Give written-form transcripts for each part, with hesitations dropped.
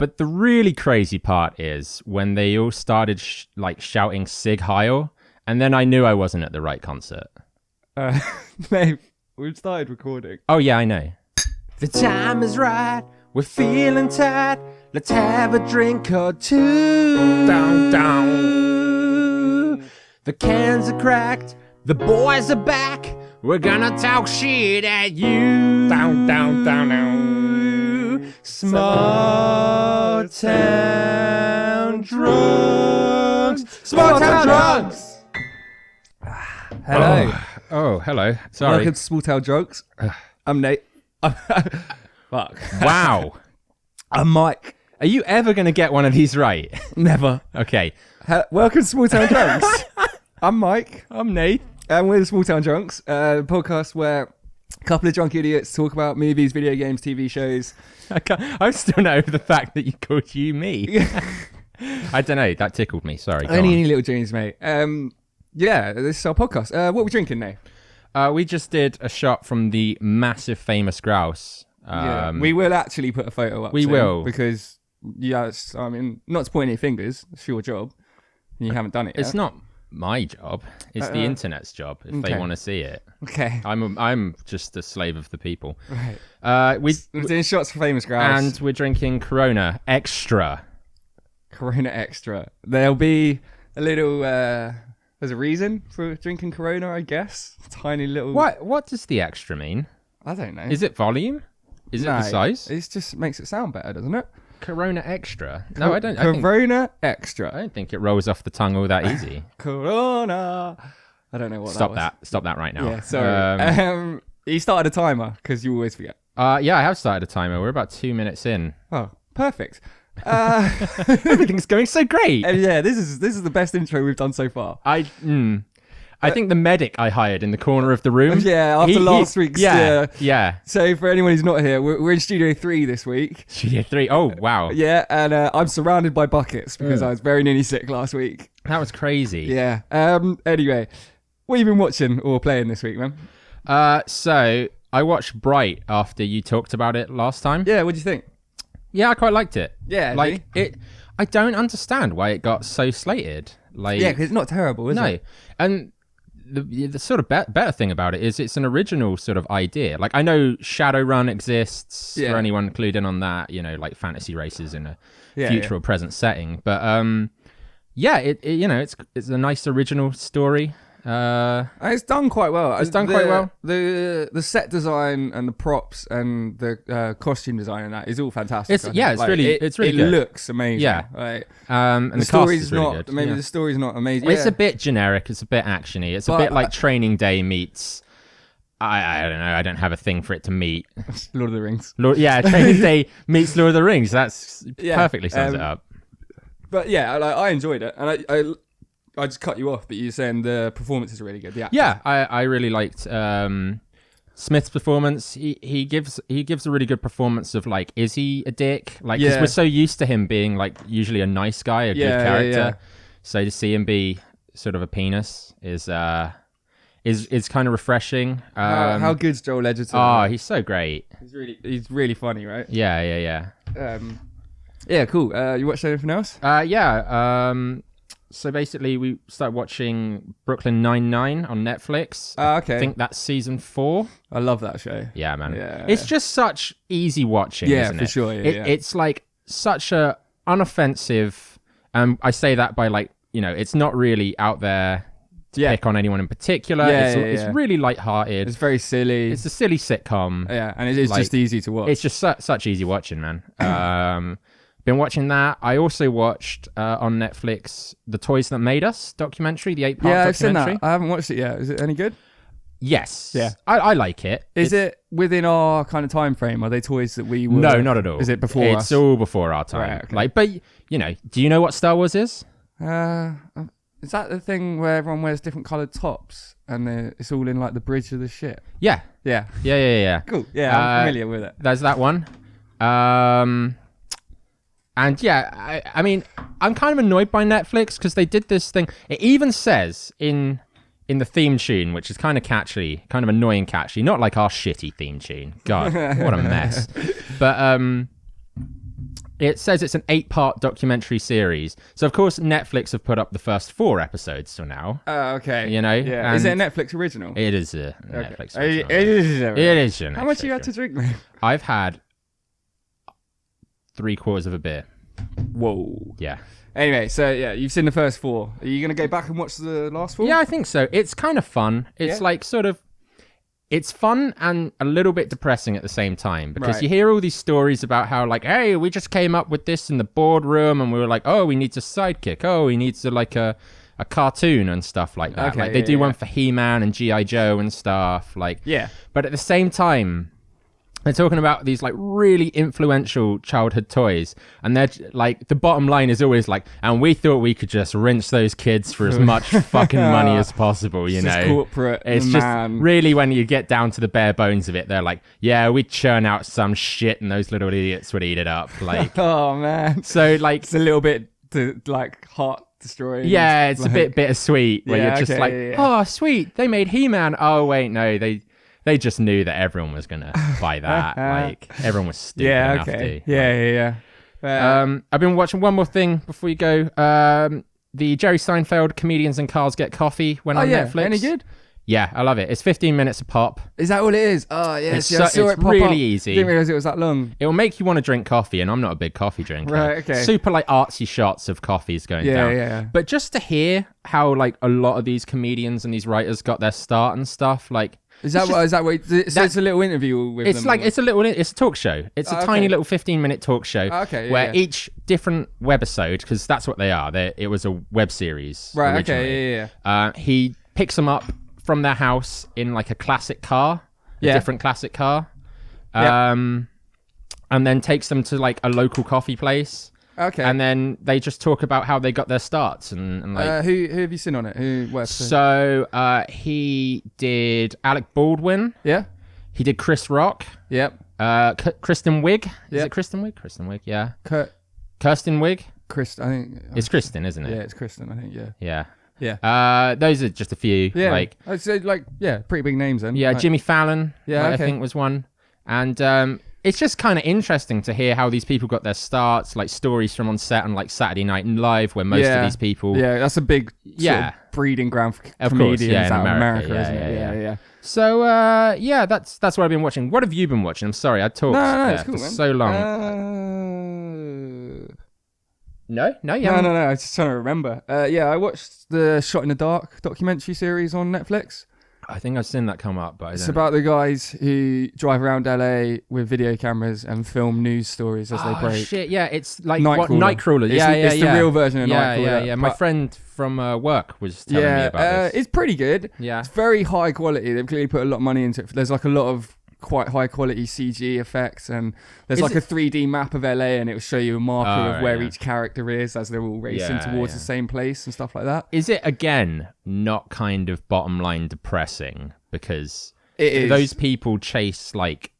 But the really crazy part is when they all started shouting Sig Heil, and then I knew I wasn't at the right concert. Mate, we've started recording. Oh yeah, I know. The time is right. We're feeling tight. Let's have a drink or two. Down, down. The cans are cracked. The boys are back. We're gonna talk shit at you. Down, down, down, down. Small town drunks. Small town drunks. Hello. Oh, hello. Sorry. Welcome to Small Town Drunks. I'm Nate. Fuck. Wow. I'm Mike. Are you ever going to get one of these right? Never. Okay. Welcome to Small Town Drunks. I'm Mike. I'm Nath. And we're the Small Town Drunks, a podcast where a couple of drunk idiots talk about movies, video games, TV shows. I'm still not over the fact that you called you me. I don't know. That tickled me. Sorry. Any little dreams, mate. Yeah, this is our podcast. What are we drinking now? We just did a shot from the massive famous grouse. Yeah, we will actually put a photo up. We soon will. Because, yes, I mean, not to point any fingers. It's your job. And you haven't done it yet. It's not my job. It's the internet's job if they want to see it. Okay. I'm just a slave of the people. Right. We're doing shots for famous grouse. And we're drinking Corona Extra. Corona Extra. There'll be a little... there's a reason for drinking Corona, I guess. Tiny little... What does the extra mean? I don't know. Is it volume? Is it the size? It just makes it sound better, doesn't it? Corona Extra. No, I don't. Corona Extra. I don't think it rolls off the tongue all that easy. Corona. I don't know what that was. Stop that right now. Yeah, sorry. You started a timer because you always forget. Yeah, I have started a timer. We're about 2 minutes in. Oh, perfect. Everything's going so great. Yeah, this is the best intro we've done so far. I think the medic I hired in the corner of the room. Yeah, after last week's. Yeah. So for anyone who's not here, we're in Studio 3 this week. Studio 3. Oh, wow. Yeah, and I'm surrounded by buckets because I was very nearly sick last week. That was crazy. Yeah. Anyway, what have you been watching or playing this week, man? So I watched Bright after you talked about it last time. Yeah, what do you think? Yeah, I quite liked it. Yeah, like it. I don't understand why it got so slated. Like, yeah, because it's not terrible, is it? No, and the sort of better thing about it is it's an original sort of idea. Like, I know Shadowrun exists for anyone clued in on that. You know, like fantasy races in a future or present setting. But it's a nice original story. It's done quite well. The set design and the props and the costume design and that is all fantastic. It's really good. It looks amazing. Yeah. Like, and the story's cast is really not good. maybe the story's not amazing. It's a bit generic. It's a bit actiony. It's a bit like Training Day meets. I don't know. I don't have a thing for it to meet. Lord of the Rings. Training Day meets Lord of the Rings. That's perfectly sums it up. But yeah, I enjoyed it, and I just cut you off, but you're saying the performance is really good. Yeah, I really liked Smith's performance. He gives a really good performance of, like, is he a dick? Like, because we're so used to him being, like, usually a nice guy, a good character. Yeah. So to see him be sort of a penis is kind of refreshing. How good's Joel Edgerton? Oh, he's so great. He's really funny, right? Yeah. Yeah, cool. You watched anything else? So basically, we started watching Brooklyn Nine-Nine on Netflix. Okay. I think that's season 4. I love that show. Yeah, man. Yeah, it's just such easy watching, isn't it? For sure. Yeah, It's like such a unoffensive, I say that by, like, you know, it's not really out there to pick on anyone in particular. It's really lighthearted. It's very silly. It's a silly sitcom. Yeah, and it's just easy to watch. It's just such easy watching, man. Been watching that. I also watched on Netflix The Toys That Made Us documentary, the 8-part documentary. Yeah, I've seen that. I haven't watched it yet. Is it any good? Yes. Yeah. I like it. Is it within our kind of time frame? Are they toys that we were... No, not at all. Is it before us? It's all before our time. Right, okay. Like, but, you know, do you know what Star Wars is? Is that the thing where everyone wears different coloured tops and it's all in, like, the bridge of the ship? Yeah. Yeah. Cool. Yeah, I'm familiar with it. There's that one. And yeah, I mean, I'm kind of annoyed by Netflix because they did this thing. It even says in the theme tune, which is kind of catchy, kind of annoying catchy, not like our shitty theme tune. God, what a mess. But it says it's an 8-part documentary series. So, of course, Netflix have put up the first 4 episodes till now. Oh, okay. You know? Yeah. Is it a Netflix original? It is a Netflix original. It is a Netflix How much you had to drink, man? I've had 3/4 of a beer. Whoa. Yeah. Anyway, so yeah, you've seen the first 4. Are you going to go back and watch the last 4? Yeah, I think so. It's kind of fun. It's like sort of... It's fun and a little bit depressing at the same time because you hear all these stories about how like, hey, we just came up with this in the boardroom and we were like, oh, we need a sidekick. Oh, we need to like a cartoon and stuff like that. Okay, like they do one for He-Man and G.I. Joe and stuff. Like, but at the same time, they're talking about these like really influential childhood toys, and they're like the bottom line is always like, and we thought we could just rinse those kids for as much fucking money as possible, you know. Just corporate. It's just really when you get down to the bare bones of it, they're like, yeah, we churn out some shit, and those little idiots would eat it up. Like, oh man. So like, it's a little bit like heart destroying. Yeah, it's like, a bit bittersweet where you're just oh sweet, they made He-Man. Oh wait, no, they just knew that everyone was going to buy that. Like, everyone was stupid enough to. Yeah. I've been watching one more thing before you go. The Jerry Seinfeld Comedians in Cars Get Coffee went on Netflix. Any good? Yeah, I love it. It's 15 minutes a pop. Is that all it is? Oh, yeah. I saw it pop really up. Easy. Didn't realize it was that long. It will make you want to drink coffee, and I'm not a big coffee drinker. Right, okay. Super, like, artsy shots of coffees going down. Yeah. But just to hear how, like, a lot of these comedians and these writers got their start and stuff, like... It's a little interview with them? It's a talk show. It's a tiny little 15-minute talk show where each different webisode, because that's what they are. It was a web series originally. He picks them up from their house in like a classic car, a different classic car, and then takes them to like a local coffee place. Okay. And then they just talk about how they got their starts and like who have you seen on it? Who works? So he did Alec Baldwin. Yeah. He did Chris Rock. Yep. Kristen Wiig. Is it Kristen Wiig? Kristen Wiig. Yeah. Kirsten Wiig. I think it's Kristen, isn't it? Yeah, it's Kristen. I think. Yeah. Yeah. Those are just a few. Yeah. Like I'd say pretty big names then. Yeah. Like, Jimmy Fallon. Yeah. I think was one. And it's just kind of interesting to hear how these people got their starts, like stories from on set on like Saturday Night Live, where most of these people... Yeah, that's a big sort of breeding ground for comedians out of America, isn't it? Yeah. So, that's what I've been watching. What have you been watching? I'm sorry, I talked it's cool, for man. so long. No, you haven't? No, I was just trying to remember. I watched the Shot in the Dark documentary series on Netflix. I think I've seen that come up, but it's about the guys who drive around LA with video cameras and film news stories as they break. Shit, yeah, it's like Nightcrawler. It's the real version of Nightcrawler. Yeah. My friend from work was telling me about this. It's pretty good. Yeah, it's very high quality. They've clearly put a lot of money into it. There's like a lot of quite high quality CG effects, and there's like a 3D map of LA, and it will show you a marker of where each character is as they're all racing towards the same place and stuff like that. Is it again not kind of bottom line depressing because it is. Those people chase like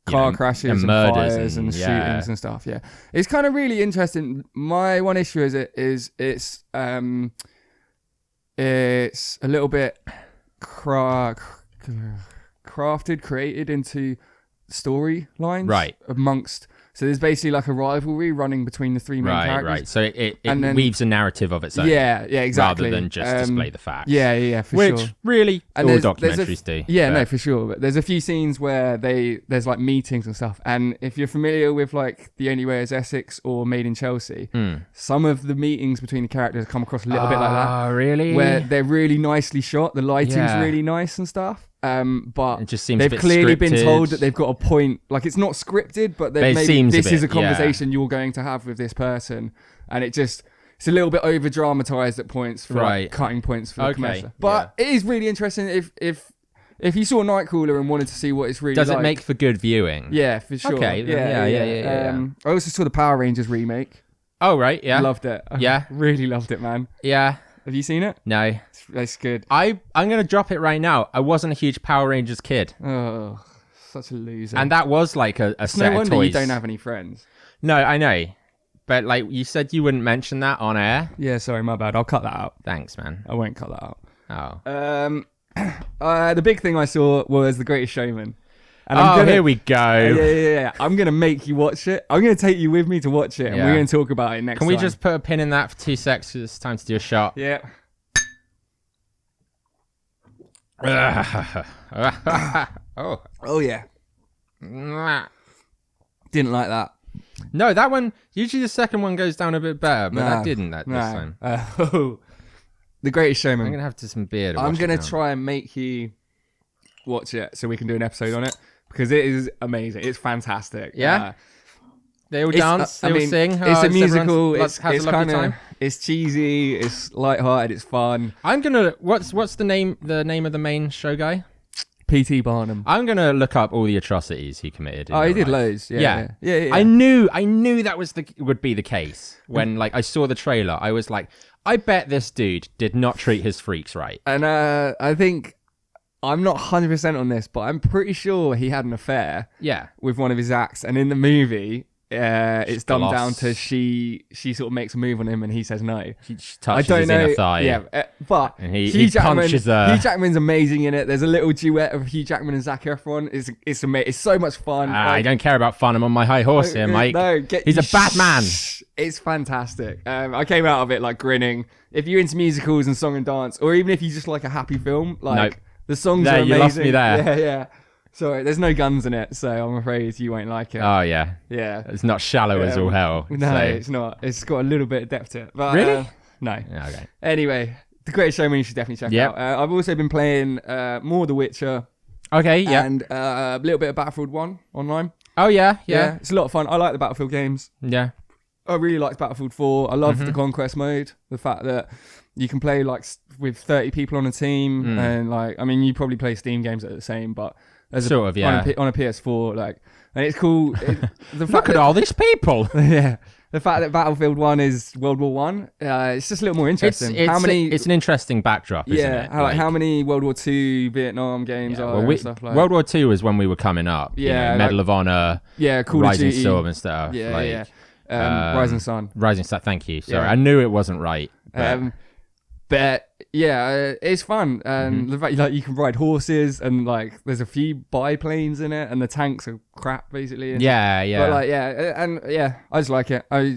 car crashes and murders fires and shootings and stuff. Yeah, it's kind of really interesting. My one issue is it's a little bit created into storylines amongst. So there's basically like a rivalry running between the three main characters. Right. So it weaves a narrative of its own. Yeah, exactly. Rather than just display the facts. Yeah, for sure. Which really all documentaries do. Yeah, no, for sure. But there's a few scenes where there's like meetings and stuff. And if you're familiar with like The Only Way is Essex or Made in Chelsea, some of the meetings between the characters come across a little bit like that. Oh, really? Where they're really nicely shot. The lighting's really nice and stuff. But it just seems they've clearly scripted. been told that they've got a point. Like it's not scripted, but this is a conversation you're going to have with this person, and it's a little bit over dramatized at points for like, cutting points for the commercial. But it is really interesting if you saw Nightcrawler and wanted to see what it's really does like. It make for good viewing? Yeah, for sure. Okay, yeah. I also saw the Power Rangers remake. Oh right, yeah, loved it. Yeah, really loved it, man. Yeah. Have you seen it? No. That's good. I'm going to drop it right now. I wasn't a huge Power Rangers kid. Oh, such a loser. And that was like a set no wonder of toys. You don't have any friends. No, I know. But like you said you wouldn't mention that on air. Yeah, sorry, my bad. I'll cut that out. Thanks, man. I won't cut that out. Oh. The big thing I saw was The Greatest Showman. And here we go. Yeah. I'm going to make you watch it. I'm going to take you with me to watch it, and we're going to talk about it next time. Can we just put a pin in that for 2 seconds? Because it's time to do a shot. Yeah. Oh, yeah. Didn't like that. No, that one, usually the second one goes down a bit better, but that didn't this time. The Greatest Showman. I'm going to have some beer. I'm going to try and make you watch it so we can do an episode on it, because it is amazing. It's fantastic. Yeah? They all dance, they all sing. It's a musical. It's kind of, it's cheesy, it's lighthearted, it's fun. I'm going to, what's the name of the main show guy? P.T. Barnum. I'm going to look up all the atrocities he committed. He did loads. Yeah. I knew that would be the case when I saw the trailer. I was like, I bet this dude did not treat his freaks right. And I think, I'm not 100% on this, but I'm pretty sure he had an affair with one of his acts. And in the movie, it's dumbed down to she sort of makes a move on him and he says no. She touches his inner thigh. Yeah, but and he punches her. Hugh Jackman's amazing in it. There's a little duet of Hugh Jackman and Zac Efron. It's amazing. It's so much fun. I don't care about fun. I'm on my high horse here, Mike. He's a bad man. It's fantastic. I came out of it grinning. If you're into musicals and song and dance, or even if you just like a happy film, the songs are amazing. You lost me there. Yeah. Sorry, there's no guns in it, so I'm afraid you won't like it. Oh, yeah. Yeah. It's not shallow as all hell. No, it's not. It's got a little bit of depth to it. But, really? No. Okay. Anyway, The Greatest Showman you should definitely check out. I've also been playing more The Witcher. Okay, yeah. And a little bit of Battlefield 1 online. Oh, yeah. It's a lot of fun. I like the Battlefield games. Yeah. I really liked Battlefield 4. I love the Conquest mode. The fact that you can play with 30 people on a team. And you probably play Steam games that are the same, but... on a PS4, and it's cool. Look at all these people. Yeah, the fact that Battlefield 1 is World War 1, it's just a little more interesting. It's an interesting backdrop, isn't it? How many World War 2 Vietnam games are there and stuff like that? World War 2 was when we were coming up. Medal of Honor, Rising Storm and stuff. Rising Sun. Rising Sun, thank you. Sorry, I knew it wasn't right. But it's fun, and the fact you can ride horses, and there's a few biplanes in it, and the tanks are crap basically. But I just like it. I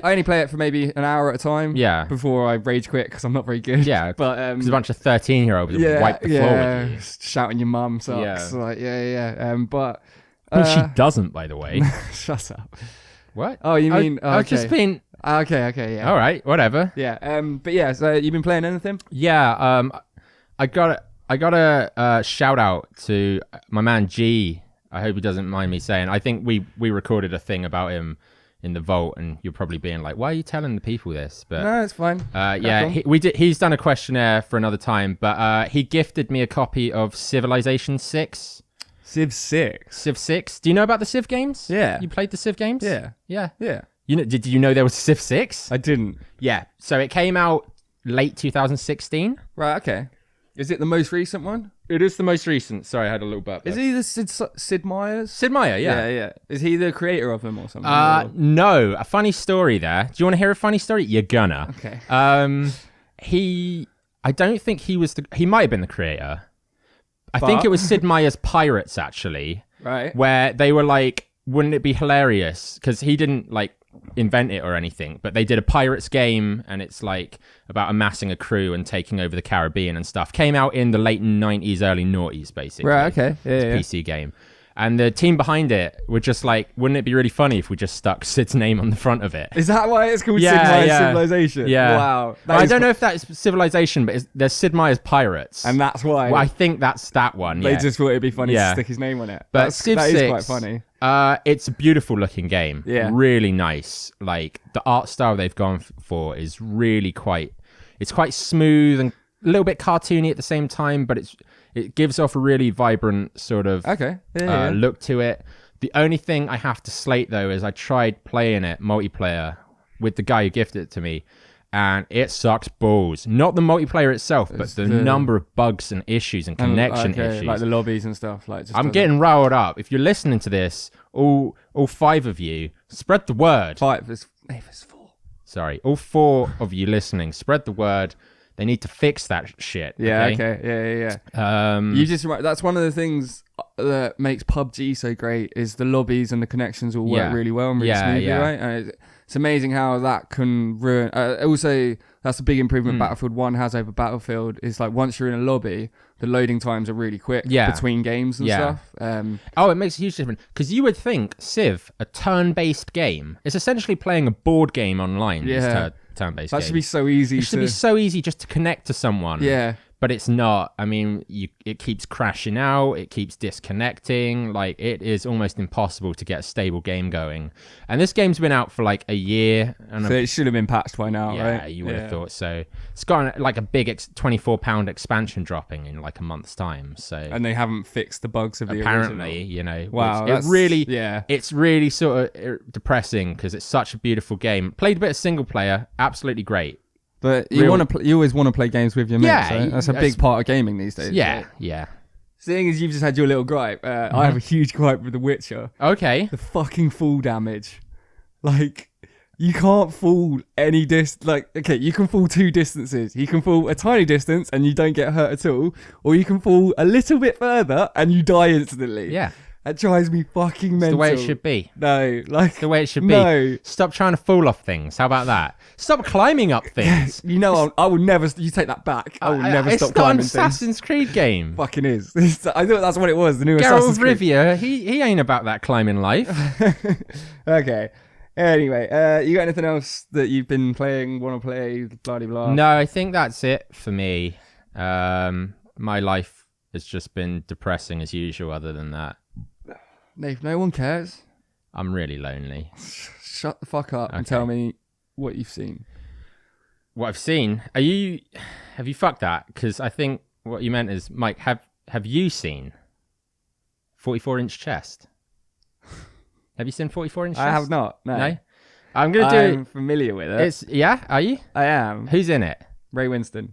only play it for maybe an hour at a time. Yeah. Before I rage quit because I'm not very good. Yeah. But there's a bunch of 13-year-olds wipe the floor with you, shouting your mum sucks. But she doesn't, by the way. Shut up. What? Oh, you mean? I've just been. Okay, yeah. All right, whatever. Yeah. But yeah. So you've been playing anything? Yeah. I got a shout out to my man G. I hope he doesn't mind me saying. I think we recorded a thing about him in the vault, and you're probably being like, "Why are you telling the people this?" But no, it's fine. He's done a questionnaire for another time, but he gifted me a copy of Civilization 6. Civ 6. Civ 6. Do you know about the Civ games? Yeah. You played the Civ games? Yeah. Yeah. Did you know there was Civ 6? I didn't. Yeah. So it came out late 2016. Right, okay. Is it the most recent one? It is the most recent. Sorry, I had a little burp. Is he the Sid Meier's? Sid Meier, yeah. Yeah. Is he the creator of them or something? No. A funny story there. Do you want to hear a funny story? You're gonna. Okay. I don't think he was he might have been the creator. I think it was Sid Meier's Pirates, actually. Right. Where they were like, wouldn't it be hilarious? Because he didn't invent it or anything, but they did a Pirates game, and it's about amassing a crew and taking over the Caribbean and stuff. Came out in the late 90s, early noughties, basically. Right, okay. It's a PC game. And the team behind it were just wouldn't it be really funny if we just stuck Sid's name on the front of it? Is that why it's called Sid Meier's Civilization? Yeah. Wow. I don't know if that's Civilization, but there's Sid Meier's Pirates. And that's why. Well, I think that's that one, They just thought it'd be funny to stick his name on it. But Civ 6 is quite funny. It's a beautiful looking game. Yeah. Really nice. The art style they've gone for is really quite smooth and a little bit cartoony at the same time, but it gives off a really vibrant sort of look to it. The only thing I have to slate, though, is I tried playing it multiplayer with the guy who gifted it to me, and it sucks balls. Not the multiplayer itself, but the number of bugs and issues and connection issues. Like the lobbies and stuff. I'm getting riled up. If you're listening to this, all 5 of you, spread the word. 5, there's 4. Sorry, all 4 of you listening, spread the word They need to fix that shit. Yeah, okay. Yeah. You just that's one of the things that makes PUBG so great is the lobbies and the connections all work really well and really smoothly, right? And it's amazing how that can ruin. Also, that's a big improvement Battlefield 1 has over Battlefield. Is like once you're in a lobby, the loading times are really quick between games and stuff. It makes a huge difference. Because you would think Civ, a turn-based game, is essentially playing a board game online. Yeah. Turn-based that game. Should be so easy. It should be so easy just to connect to someone. Yeah. But it's not. I mean, it keeps crashing out. It keeps disconnecting. Like, it is almost impossible to get a stable game going. And this game's been out for like a year. So it should have been patched by now, right? Yeah, you would have thought so. It's got like a big £24 expansion dropping in like a month's time. So and they haven't fixed the bugs of the apparently, original. Wow, it's really sort of depressing because it's such a beautiful game. Played a bit of single player, absolutely great. But you always want to play games with your mates, right? That's a big part of gaming these days. Yeah, right? yeah. Seeing as you've just had your little gripe, I have a huge gripe with The Witcher. Okay. The fucking fall damage. Like, you can't fall any you can fall two distances. You can fall a tiny distance and you don't get hurt at all, or you can fall a little bit further and you die instantly. Yeah. That drives me fucking mental. It's the way it should be. No, like it's the way it should be. No. Stop trying to fall off things. How about that? Stop climbing up things. I will never. You take that back. I will never stop climbing things. It's not an Assassin's Creed game. Fucking is. I thought that's what it was. The new Geralt Assassin's Creed. Rivia. He ain't about that climbing life. Okay. Anyway, you got anything else that you've been playing? Want to play? Blah blah. No, I think that's it for me. My life has just been depressing as usual. Other than that. Nath, no one cares. I'm really lonely. Shut the fuck up and tell me what you've seen. What I've seen? Have you fucked that? Because I think what you meant is, Mike, have you seen 44-inch chest? Have you seen 44-inch chest? I have not. No. I'm familiar with it. Are you? I am. Who's in it? Ray Winstone.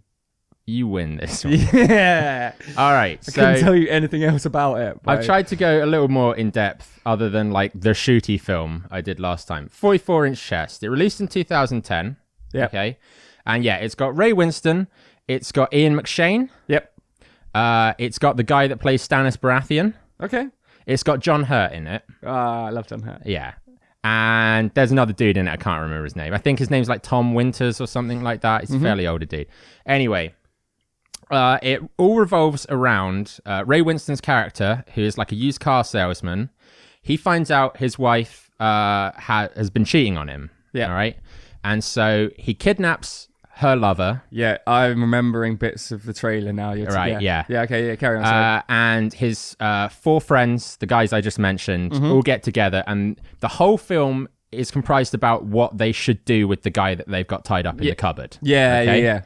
You win this one. Yeah. All right. I couldn't tell you anything else about it. I've tried to go a little more in depth other than like the shooty film I did last time. 44-inch chest. It released in 2010. Yep. Okay. And it's got Ray Winstone. It's got Ian McShane. Yep. It's got the guy that plays Stannis Baratheon. Okay. It's got John Hurt in it. I love John Hurt. Yeah. And there's another dude in it. I can't remember his name. I think his name's like Tom Winters or something like that. He's a fairly older dude. Anyway. It all revolves around Ray Winstone's character, who is like a used car salesman. He finds out his wife has been cheating on him. Yeah. All right. And so he kidnaps her lover. Yeah, I'm remembering bits of the trailer now. Right, yeah. Yeah, okay, yeah, carry on. And his 4 friends, the guys I just mentioned, all get together. And the whole film is comprised about what they should do with the guy that they've got tied up in the cupboard. Yeah, okay? yeah.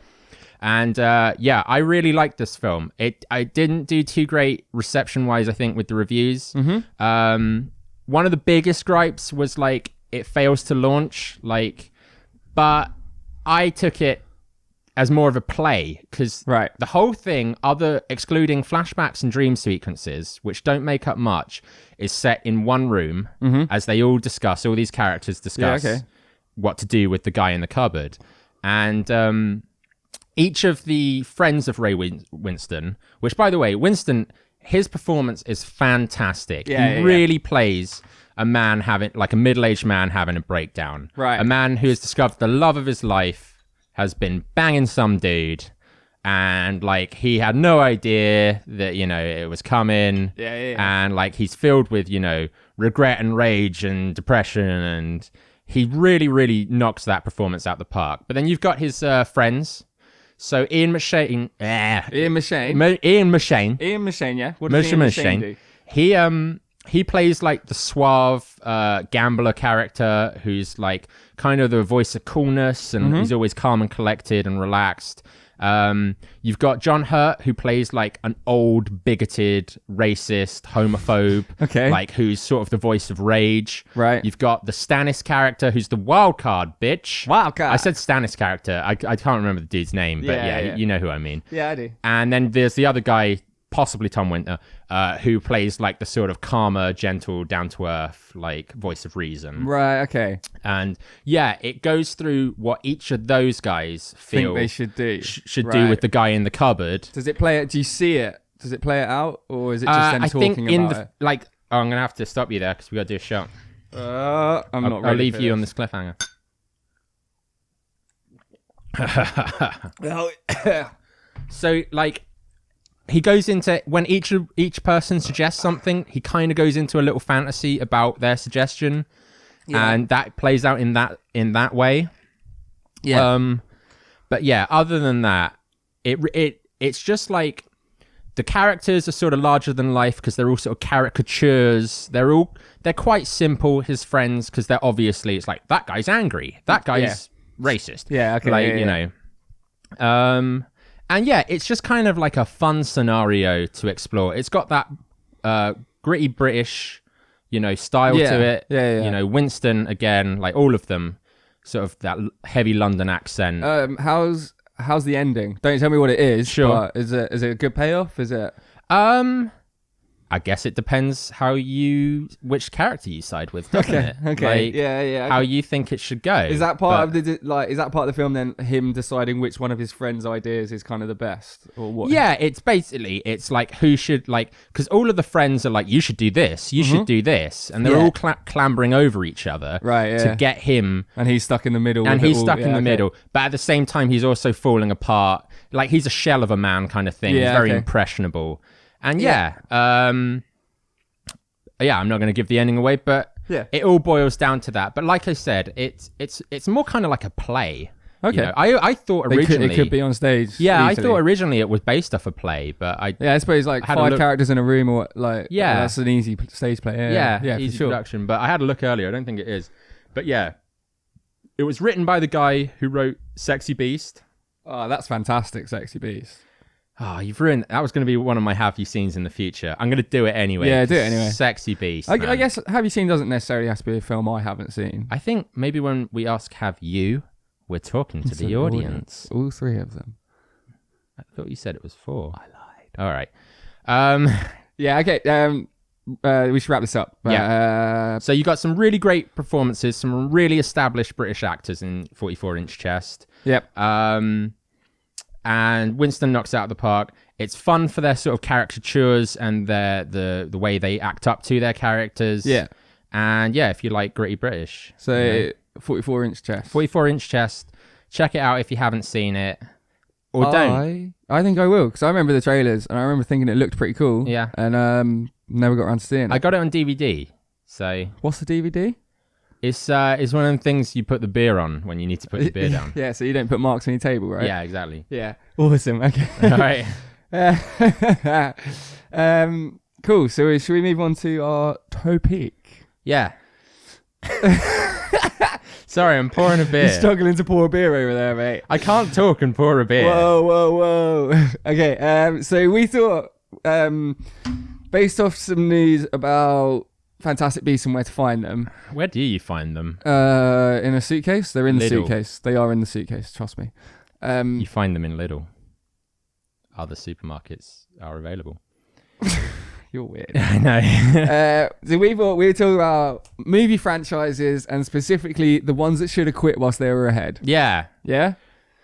And I really liked this film. I didn't do too great reception-wise, I think, with the reviews. One of the biggest gripes was like it fails to launch, but I took it as more of a play because the whole thing, excluding flashbacks and dream sequences, which don't make up much, is set in one room as they all these characters discuss what to do with the guy in the cupboard. And each of the friends of Ray Winstone, which, by the way, Winstone, his performance is fantastic. He really plays a man a middle-aged man having a breakdown. Right. A man who has discovered the love of his life, has been banging some dude, and he had no idea that, it was coming. And he's filled with, regret and rage and depression, and he really, really knocks that performance out the park. But then you've got his friends. So Ian McShane. yeah. What does Ian McShane do? He plays the suave gambler character who's kind of the voice of coolness, and he's always calm and collected and relaxed. You've got John Hurt, who plays an old, bigoted, racist, homophobe. Okay. Who's sort of the voice of rage. Right. You've got the Stannis character, who's the wild card, bitch. Wild card. I said Stannis character. I can't remember the dude's name, but you know who I mean. Yeah, I do. And then there's the other guy, possibly Tom Winter, who plays like the sort of calmer, gentle, down-to-earth, like voice of reason. Right, okay. And yeah, it goes through what each of those guys feel they should do. Should do with the guy in the cupboard. Does it play it? Do you see it? Does it play it out? Or is it just them talking about it? Like, I'm going to have to stop you there because we got to do a shot. I'll leave you on this cliffhanger. So like he goes into when each person suggests something, he kind of goes into a little fantasy about their suggestion, and that plays out in that way. But yeah, other than that, it's just like the characters are sort of larger than life because they're all sort of caricatures. They're quite simple, his friends, because they're obviously, it's like, that guy's angry, that guy's racist. Yeah, okay. Like, you know. And yeah, it's just kind of like a fun scenario to explore. It's got that gritty British, you know, style to it. Yeah. You know, Winston, again, like all of them, sort of that heavy London accent. How's the ending? Don't tell me what it is. Sure. But is it a good payoff? Is it? I guess it depends which character you side with, doesn't it? Okay. Like, yeah. How you think it should go. Is that part of is that part of the film then? Him deciding which one of his friends' ideas is kind of the best, or what? Yeah, it's like who should because all of the friends are like, you should do this, you should do this, and they're all clambering over each other, to get him, and he's stuck in the middle. And he's stuck in the middle, but at the same time, he's also falling apart. Like he's a shell of a man, kind of thing. He's very impressionable. And I'm not going to give the ending away, but it all boils down to that. But like I said, it's more kind of like a play. Okay. You know, I thought originally it could be on stage. Yeah, easily. I thought originally it was based off a play, but I suppose like 5 characters in a room or that's an easy stage play. Yeah, easy for sure. production. But I had a look earlier. I don't think it is, but yeah, it was written by the guy who wrote Sexy Beast. Oh, that's fantastic, Sexy Beast. Oh, you've ruined... That was going to be one of my have you seens in the future. I'm going to do it anyway. Yeah, do it anyway. Sexy Beast. I guess have you seen doesn't necessarily have to be a film I haven't seen. I think maybe when we ask have you, we're talking to the audience. All 3 of them. I thought you said it was 4. I lied. All right. Yeah, okay. We should wrap this up. So you got some really great performances, some really established British actors in 44-inch chest. Yep. And Winston knocks it out of the park. It's fun for their sort of caricatures and the way they act up to their characters. Yeah. And yeah, if you like gritty British. So 44-inch chest. 44-inch chest. Check it out if you haven't seen it. Or don't. I think I will, because I remember the trailers and I remember thinking it looked pretty cool. Yeah. And never got around to seeing it. I got it on DVD. So what's the DVD? It's one of them things you put the beer on when you need to put your beer down. Yeah, so you don't put marks on your table, right? Yeah, exactly. Yeah. Awesome. Okay. All right. Cool. So should we move on to our topic? Yeah. Sorry, I'm pouring a beer. You're struggling to pour a beer over there, mate. I can't talk and pour a beer. Whoa. Okay. So we thought, based off some news about Fantastic Beasts and where to find them. Where do you find them? In a suitcase. They're in the Lidl. suitcase. They are in the suitcase. Trust me. You find them in Lidl. Other supermarkets are available. You're weird. I know. So we thought we were talking about movie franchises and specifically the ones that should have quit whilst they were ahead. Yeah. Yeah?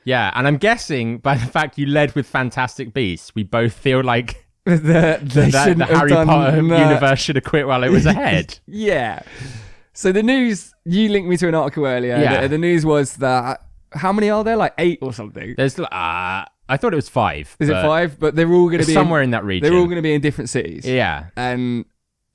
Yeah, and I'm guessing by the fact you led with Fantastic Beasts, we both feel like the Harry Potter universe should have quit while it was ahead. Yeah. So the news, you linked me to an article earlier. Yeah. The news was that, how many are there? Like 8 or something? There's, I thought it was 5. Is it 5? But they're all going to be somewhere in that region. They're all going to be in different cities. Yeah. And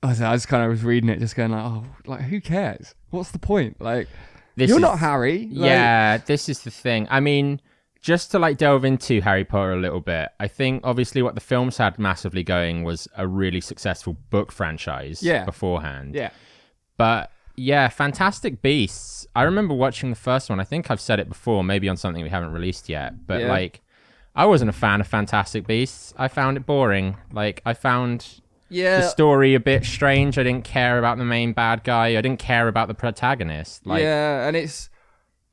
I just kind of was reading it, just going like, oh, like who cares? What's the point? Like, you're not Harry. Yeah, this is the thing. I mean, just to like delve into Harry Potter a little bit, I think obviously what the films had massively going was a really successful book franchise beforehand. Yeah. But yeah, Fantastic Beasts. I remember watching the first one. I think I've said it before, maybe on something we haven't released yet. But like, I wasn't a fan of Fantastic Beasts. I found it boring. Like, I found the story a bit strange. I didn't care about the main bad guy. I didn't care about the protagonist. Like, yeah, and it's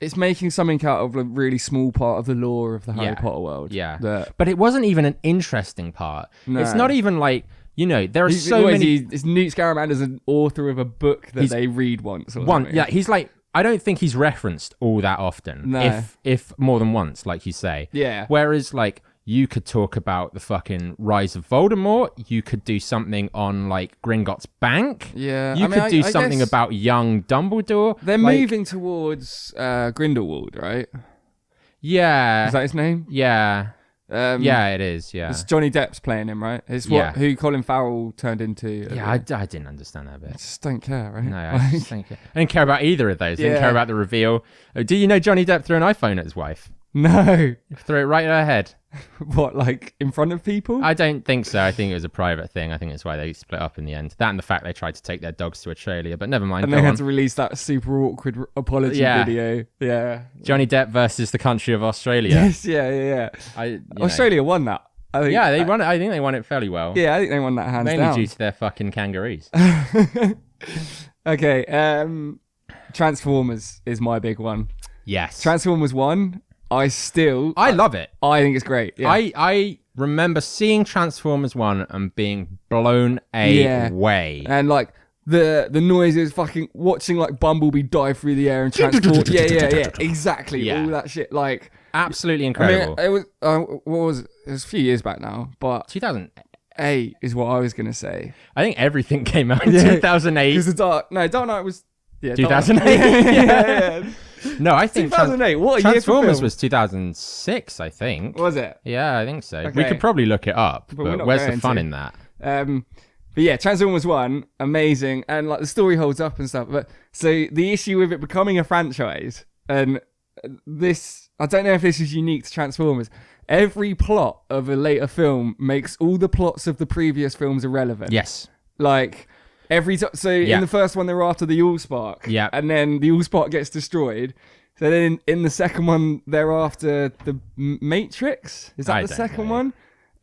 it's making something out of a really small part of the lore of the Harry Potter world. Yeah. But it wasn't even an interesting part. No. It's not even like, there are so many... Is Newt Scamander an author of a book that they read once or something? Yeah, he's like... I don't think he's referenced all that often. No. If more than once, like you say. Yeah. Whereas, like, you could talk about the fucking rise of Voldemort. You could do something on, like, Gringotts Bank. Yeah. You could do something about young Dumbledore. They're moving towards Grindelwald, right? Yeah. Is that his name? Yeah. Yeah, it is. Yeah. It's Johnny Depp's playing him, right? It's who Colin Farrell turned into. Yeah, I didn't understand that bit. I just don't care, right? No, I just don't care. I didn't care about either of those. I didn't care about the reveal. Do you know Johnny Depp threw an iPhone at his wife? No. Threw it right at her head. What, like in front of people? I don't think so. I think it was a private thing. I think that's why they split up in the end. That and the fact they tried to take their dogs to Australia, but never mind. And they had to release that super awkward apology video. Yeah. Johnny Depp versus the country of Australia. Yes, yeah. Australia won that. I think, they won it. I think they won it fairly well. Yeah, I think they won that hands down. Mainly due to their fucking kangaroos. Okay, Transformers is my big one. Yes. Transformers 1, I love it. I think it's great. Yeah. I remember seeing Transformers 1 and being blown away. And like the noises, fucking watching like Bumblebee dive through the air and transport. Yeah. Exactly. Yeah. All that shit. Like absolutely incredible. I mean, it was a few years back now, but 2008 is what I was gonna say. I think everything came out in 2008. Because Dark Knight was 2008. Yeah. No, I think 2008. What Transformers was 2006. I think. Was it? Yeah, I think so. Okay. We could probably look it up, but where's the fun in that? But yeah, Transformers 1, amazing, and like the story holds up and stuff. But so the issue with it becoming a franchise, and this, I don't know if this is unique to Transformers. Every plot of a later film makes all the plots of the previous films irrelevant. Yes. Like every time. So in the first one, they're after the Allspark. Yeah. And then the Allspark gets destroyed. So then in the second one, they're after the Matrix. Is that the second one?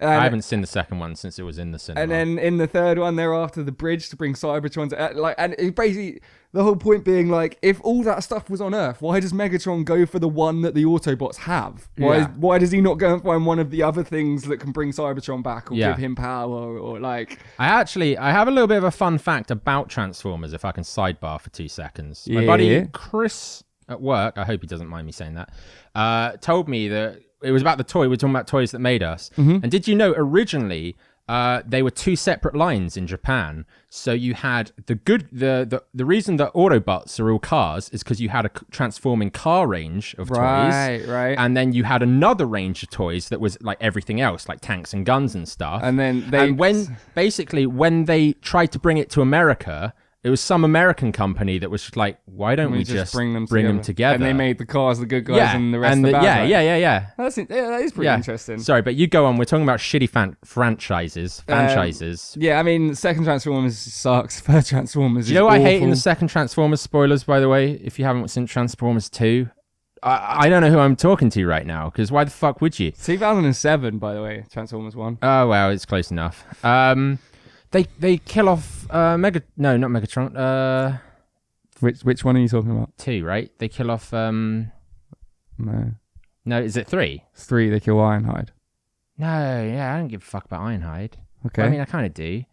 I haven't seen the second one since it was in the cinema. And then in the third one, they're after the bridge to bring Cybertron to, and it basically, the whole point being like, if all that stuff was on Earth, why does Megatron go for the one that the Autobots have? Why does he not go and find one of the other things that can bring Cybertron back or give him power or like? I have a little bit of a fun fact about Transformers, if I can sidebar for 2 seconds. My buddy Chris at work, I hope he doesn't mind me saying that, told me that it was about the toy. We're talking about toys that made us. Mm-hmm. And did you know originally they were 2 separate lines in Japan? So you had the reason that Autobots are all cars is because you had a transforming car range of toys. Right. And then you had another range of toys that was like everything else, like tanks and guns and stuff. And then when they tried to bring it to America, it was some American company that was just like, why don't we just bring them together? And they made the cars the good guys and the rest the bad guys. Yeah. That is pretty interesting. Sorry, but you go on. We're talking about shitty franchises. Yeah, I mean, second Transformers sucks. Third Transformers is you know what awful. I hate in the second Transformers? Spoilers, by the way, if you haven't seen Transformers 2. I don't know who I'm talking to right now, because why the fuck would you? 2007, by the way, Transformers 1. Oh, well, it's close enough. They kill off not Megatron. Which one are you talking about? 2, right? They kill off No, is it 3? It's 3. They kill Ironhide. No, I don't give a fuck about Ironhide. Okay. Well, I mean, I kind of do.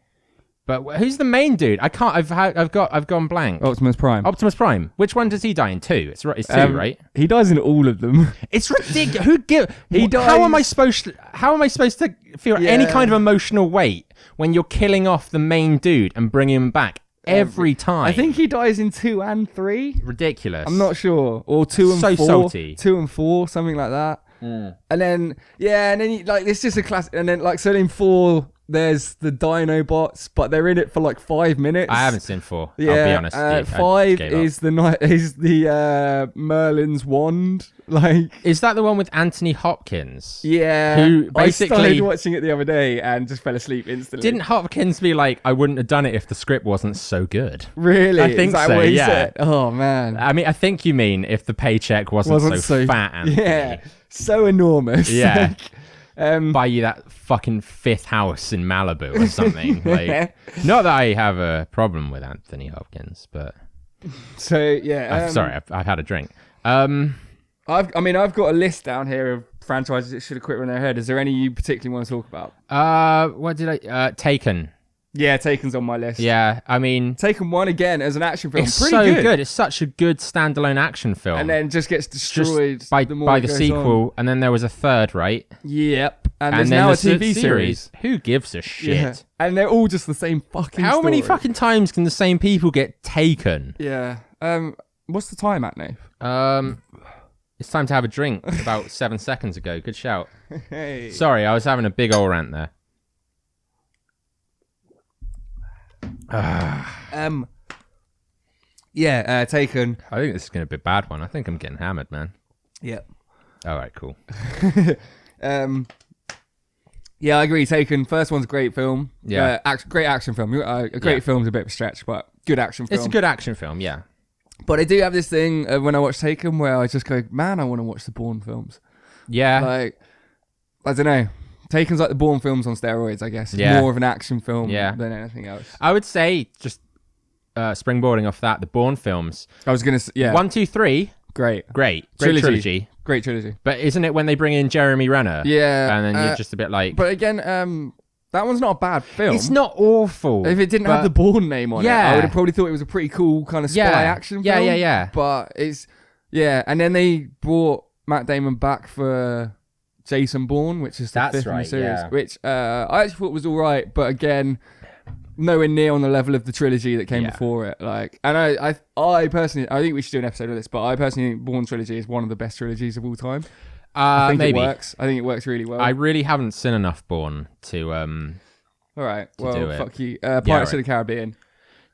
But who's the main dude? I can't. I've gone blank. Optimus Prime. Which one does he die in? 2. It's 2, right? He dies in all of them. It's ridiculous. He dies. How am I supposed to feel any kind of emotional weight when you're killing off the main dude and bringing him back every time? I think he dies in 2 and 3. Ridiculous. I'm not sure. Or 2 and 4. Salty. 2 and 4, something like that. Mm. And then it's just a classic. And then so in 4. There's the Dinobots, but they're in it for like 5 minutes. I haven't seen 4. Yeah, I'll be honest. 5 is the Merlin's wand. Like, is that the one with Anthony Hopkins? Yeah. Who basically, I started watching it the other day and just fell asleep instantly. Didn't Hopkins be like, I wouldn't have done it if the script wasn't so good? Really? I think so. Yeah. Said? Oh man. I mean, I think you mean if the paycheck wasn't so fat, Anthony. Yeah. So enormous. Yeah. Buy you that fucking 5th house in Malibu or something. Like, not that I have a problem with Anthony Hopkins, but so yeah. sorry, I've had a drink. I've got a list down here of franchises that should have quit when they're ahead. Is there any you particularly want to talk about? What did I... Taken. Yeah, Taken's on my list. Yeah, I mean... Taken 1 again as an action film. It's pretty so good. It's such a good standalone action film. And then just gets destroyed just by the sequel. On. And then there was a third, right? Yep. And there's now a TV series. Who gives a shit? Yeah. And they're all just the same fucking How story. many fucking times can the same people get taken? Yeah. What's the time at, Nath? It's time to have a drink. About 7 seconds ago. Good shout. Hey. Sorry, I was having a big old rant there. Taken. I think this is going to be a bad one. I think I'm getting hammered, man. Yep. All right, cool. Yeah, I agree. Taken. First one's a great film. Yeah. Great action film. A great film's a bit of a stretch, but good action film. It's a good action film, yeah. But I do have this thing when I watch Taken where I just go, man, I want to watch the Bourne films. Yeah. Like, I don't know. Taken's like the Bourne films on steroids, I guess. It's more of an action film than anything else. I would say, just springboarding off that, the Bourne films. I was going to say, 1, 2, 3. Great Trilogy. Great trilogy. But isn't it when they bring in Jeremy Renner? Yeah. And then you're just a bit like... But again, that one's not a bad film. It's not awful. If it didn't have the Bourne name on it, I would have probably thought it was a pretty cool kind of spy action film. Yeah. But it's... Yeah, and then they brought Matt Damon back for Jason Bourne, which is the fifth in the series, which I actually thought was all right, but again, nowhere near on the level of the trilogy that came before it. Like, and I personally, I think we should do an episode of this, but I personally think Bourne trilogy is one of the best trilogies of all time. I think maybe it works. I think it works really well. I really haven't seen enough Bourne to. All right. Well, do it. Fuck you. Pirates of the Caribbean.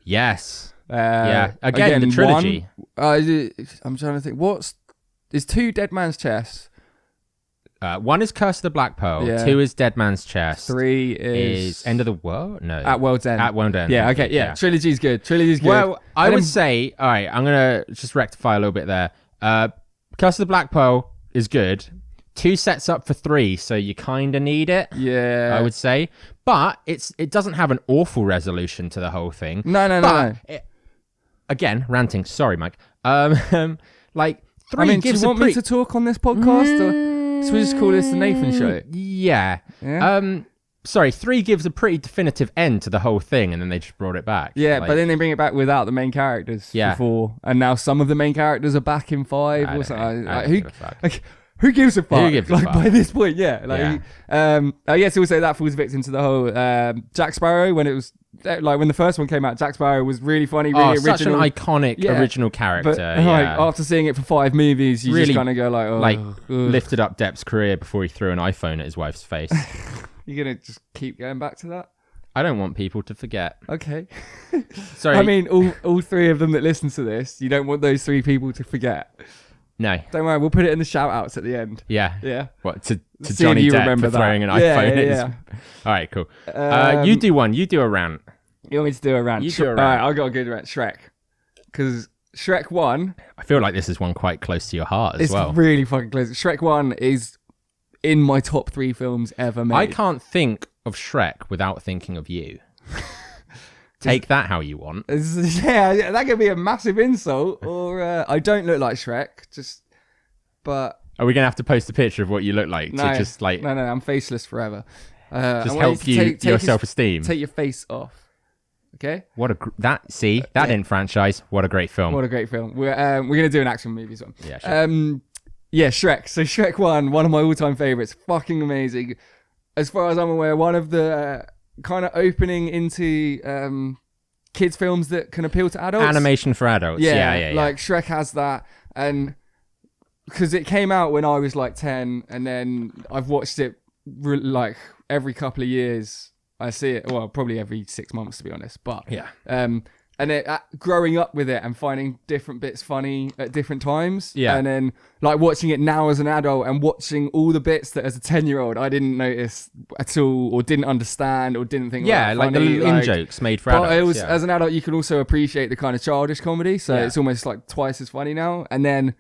Yes. Again, the trilogy. I'm trying to think. There's 2 Dead Man's Chest. 1 is Curse of the Black Pearl. 2 is Dead Man's Chest. 3 is End of the World. No. At World's End. At World's End. Yeah. Okay. Yeah. Trilogy's good. Well, I would say. All right. I'm gonna just rectify a little bit there. Curse of the Black Pearl is good. 2 sets up for 3, so you kind of need it. Yeah. I would say, but it doesn't have an awful resolution to the whole thing. No. Again, ranting. Sorry, Mike. Like 3 gives. Do you want me to talk on this podcast? Or should we just call this the Nathan Show? Yeah. Sorry, 3 gives a pretty definitive end to the whole thing, and then they just brought it back. Yeah, but then they bring it back without the main characters. Yeah. Before, and now some of the main characters are back in 5 or something. Who gives a fuck? By this point, I guess also that falls victim to the whole Jack Sparrow when it was like when the first one came out. Jack Sparrow was really funny, really original, such an iconic original character. But after seeing it for 5 movies, you really, just kind of go like, lifted up Depp's career before he threw an iPhone at his wife's face. You're gonna just keep going back to that? I don't want people to forget. Okay. Sorry. I mean, all 3 of them that listen to this, you don't want those 3 people to forget. No. Don't worry, we'll put it in the shout outs at the end. Yeah. What, to Johnny Depp for throwing an iPhone at his... All right, cool. You do one. You do a rant. You want me to do a rant? You do a rant. All right, I've got a good rant. Shrek. Because Shrek 1... I feel like this is one quite close to your heart as well. It's really fucking close. Shrek 1 is in my top 3 films ever made. I can't think of Shrek without thinking of you. Take that how you want. Yeah, that could be a massive insult. Or I don't look like Shrek. But are we gonna have to post a picture of what you look like? No, I'm faceless forever. Just help your self-esteem. Take your face off. Okay. That didn't franchise. What a great film. What a great film. We're gonna do an action movie as well. Yeah. Sure. Shrek. So Shrek 1, one of my all-time favorites. Fucking amazing. As far as I'm aware, one of the kind of opening into kids films that can appeal to adults. Animation for adults. Yeah. Like Shrek has that, and because it came out when I was like 10, and then I've watched it like every couple of years. I see it, well, probably every 6 months to be honest. But and it, growing up with it and finding different bits funny at different times. Yeah. And then like watching it now as an adult and watching all the bits that as a 10-year-old I didn't notice at all or didn't understand or didn't think like funny. The little in-jokes made for adults. As an adult you can also appreciate the kind of childish comedy. So it's almost like twice as funny now. And then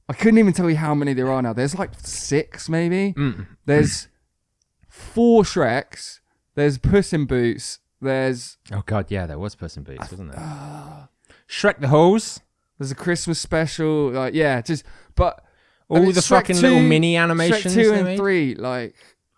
I couldn't even tell you how many there are now. There's like 6 maybe. There's 4 Shreks. There's Puss in Boots. There's... Oh, God, yeah, there was Puss in Boots, wasn't there? Shrek the Hose. There's a Christmas special. Like, but all the fucking little mini animations. Shrek 2 and 3, like,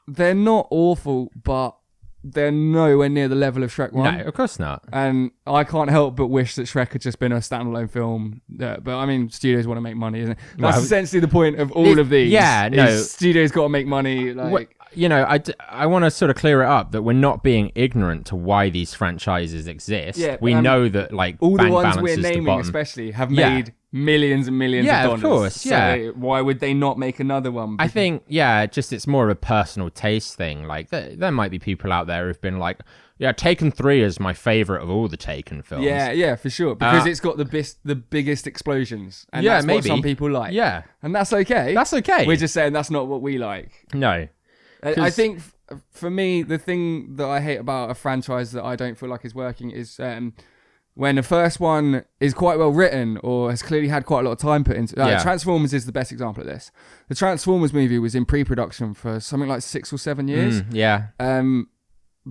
they're not awful, but they're nowhere near the level of Shrek 1. No, of course not. And I can't help but wish that Shrek had just been a standalone film. But I mean, studios want to make money, isn't it? That's essentially the point of all of these. Yeah, no. Studios got to make money. Like, I want to sort of clear it up that we're not being ignorant to why these franchises exist. Yeah, we know that, like, all Bang the ones Balance we're naming, especially, have made millions and millions of dollars. Yeah, of course, so why would they not make another one? I think, just it's more of a personal taste thing. Like, there might be people out there who've been like, Taken 3 is my favorite of all the Taken films. Yeah, for sure. Because it's got the biggest explosions. And that's maybe what some people like. Yeah. And that's okay. That's okay. We're just saying that's not what we like. No. I think, for me, the thing that I hate about a franchise that I don't feel like is working is... when the first one is quite well written or has clearly had quite a lot of time put into it. Transformers is the best example of this. The Transformers movie was in pre-production for something like 6 or 7 years.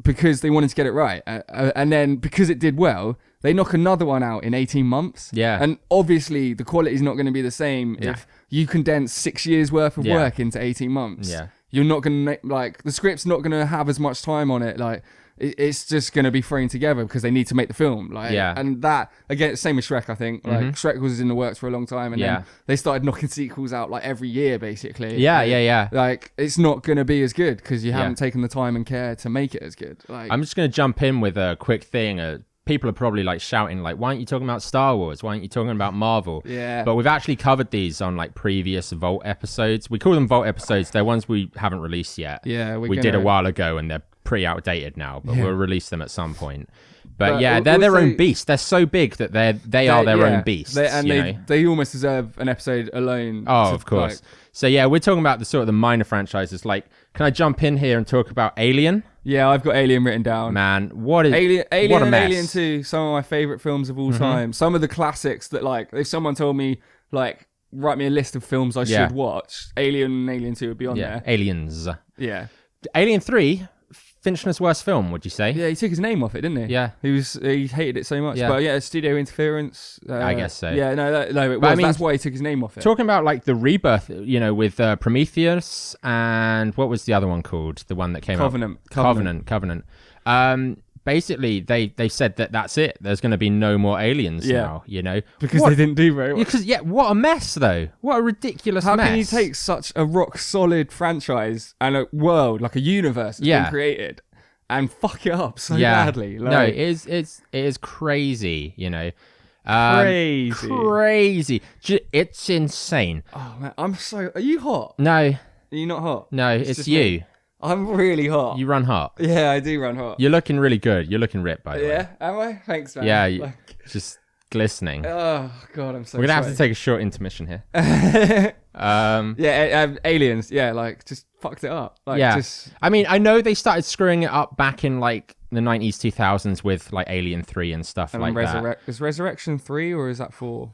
Because they wanted to get it right. And then because it did well, they knock another one out in 18 months. Yeah. And obviously the quality is not going to be the same if you condense 6 years worth of work into 18 months. Yeah. You're not going to, like, the script's not going to have as much time on it. Like, it's just going to be thrown together because they need to make the film. Like, and that, again, same as Shrek, I think. Like, Shrek was in the works for a long time, and then they started knocking sequels out like every year, basically. Yeah. Like, it's not going to be as good because you haven't taken the time and care to make it as good. Like, I'm just going to jump in with a quick thing. People are probably like shouting, like, why aren't you talking about Star Wars? Why aren't you talking about Marvel? Yeah. But we've actually covered these on like previous Vault episodes. We call them Vault episodes. They're ones we haven't released yet. Yeah, we did a while ago, and they're pretty outdated now, but we'll release them at some point. But they're their own beast. They're so big that they are their own beast. They almost deserve an episode alone. Oh, of course. So we're talking about the sort of the minor franchises. Like, can I jump in here and talk about Alien? Yeah, I've got Alien written down. Man, what a Alien and mess. Alien 2, some of my favorite films of all time. Some of the classics that, like, if someone told me, like, write me a list of films I should watch, Alien and Alien 2 would be on there. Aliens. Yeah. Alien 3, Fincher's worst film, would you say? Yeah, he took his name off it, didn't he? Yeah. He hated it so much. Yeah. But studio interference. I guess so. Yeah, that's why he took his name off it. Talking about, like, the rebirth, with Prometheus, and what was the other one called? The one that came out? Covenant. Basically, they said that's it. There's going to be no more aliens now, Because they didn't do very well. Because, what a mess, though. What a ridiculous mess. How can you take such a rock-solid franchise and a world, like a universe that's been created, and fuck it up so badly? Like, no, it is crazy, Crazy. It's insane. Oh, man, Are you hot? No. Are you not hot? No, it's you. Me. I'm really hot. You run hot. Yeah, I do run hot. You're looking really good. You're looking ripped, by the way. Yeah, am I? Thanks, man. Yeah, just glistening. Oh, God, I'm so We're going to have to take a short intermission here. Aliens. Yeah, like, just fucked it up. Like, I mean, I know they started screwing it up back in, like, the 90s, 2000s with, like, Alien 3 and stuff like that. Is Resurrection 3 or is that 4?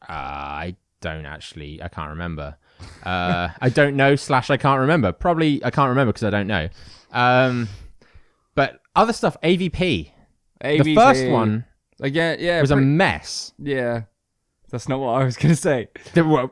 I can't remember. I don't know / I can't remember. Probably I can't remember because I don't know. But other stuff, AVP. The first one was a mess. Yeah. That's not what I was going to say.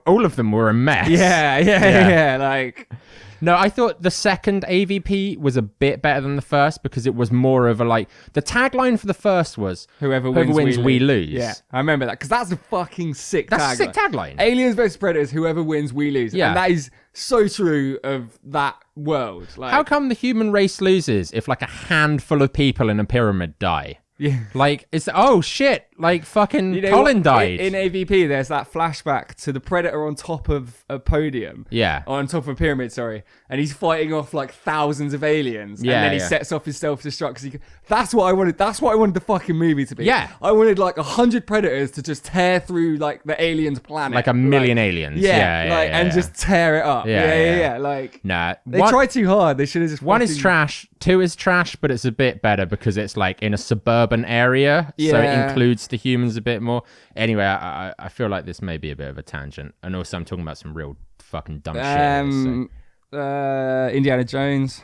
All of them were a mess. Yeah. Like... No, I thought the second AVP was a bit better than the first because it was more of a, like, the tagline for the first was whoever wins, we lose. Yeah, I remember that because that's a fucking sick tagline. That's a sick tagline. Aliens vs Predators, whoever wins, we lose. Yeah. And that is so true of that world. Like, how come the human race loses if, like, a handful of people in a pyramid die? Yeah. Like, it's, oh shit, like fucking Colin died. In AVP, there's that flashback to the Predator on top of a podium. Yeah. On top of a pyramid, sorry. And he's fighting off like thousands of aliens. Yeah. And then he sets off his self-destruct. That's what I wanted. That's what I wanted the fucking movie to be. Yeah. I wanted like 100 Predators to just tear through like the aliens' planet. Like a million aliens. And just tear it up. Yeah. Like, nah. They tried too hard. They should have just. One is trash. 2 is trash, but it's a bit better because it's like in a suburban area. Yeah. So it includes the humans a bit more. Anyway, I feel like this may be a bit of a tangent. And also I'm talking about some real fucking dumb shit. Indiana Jones.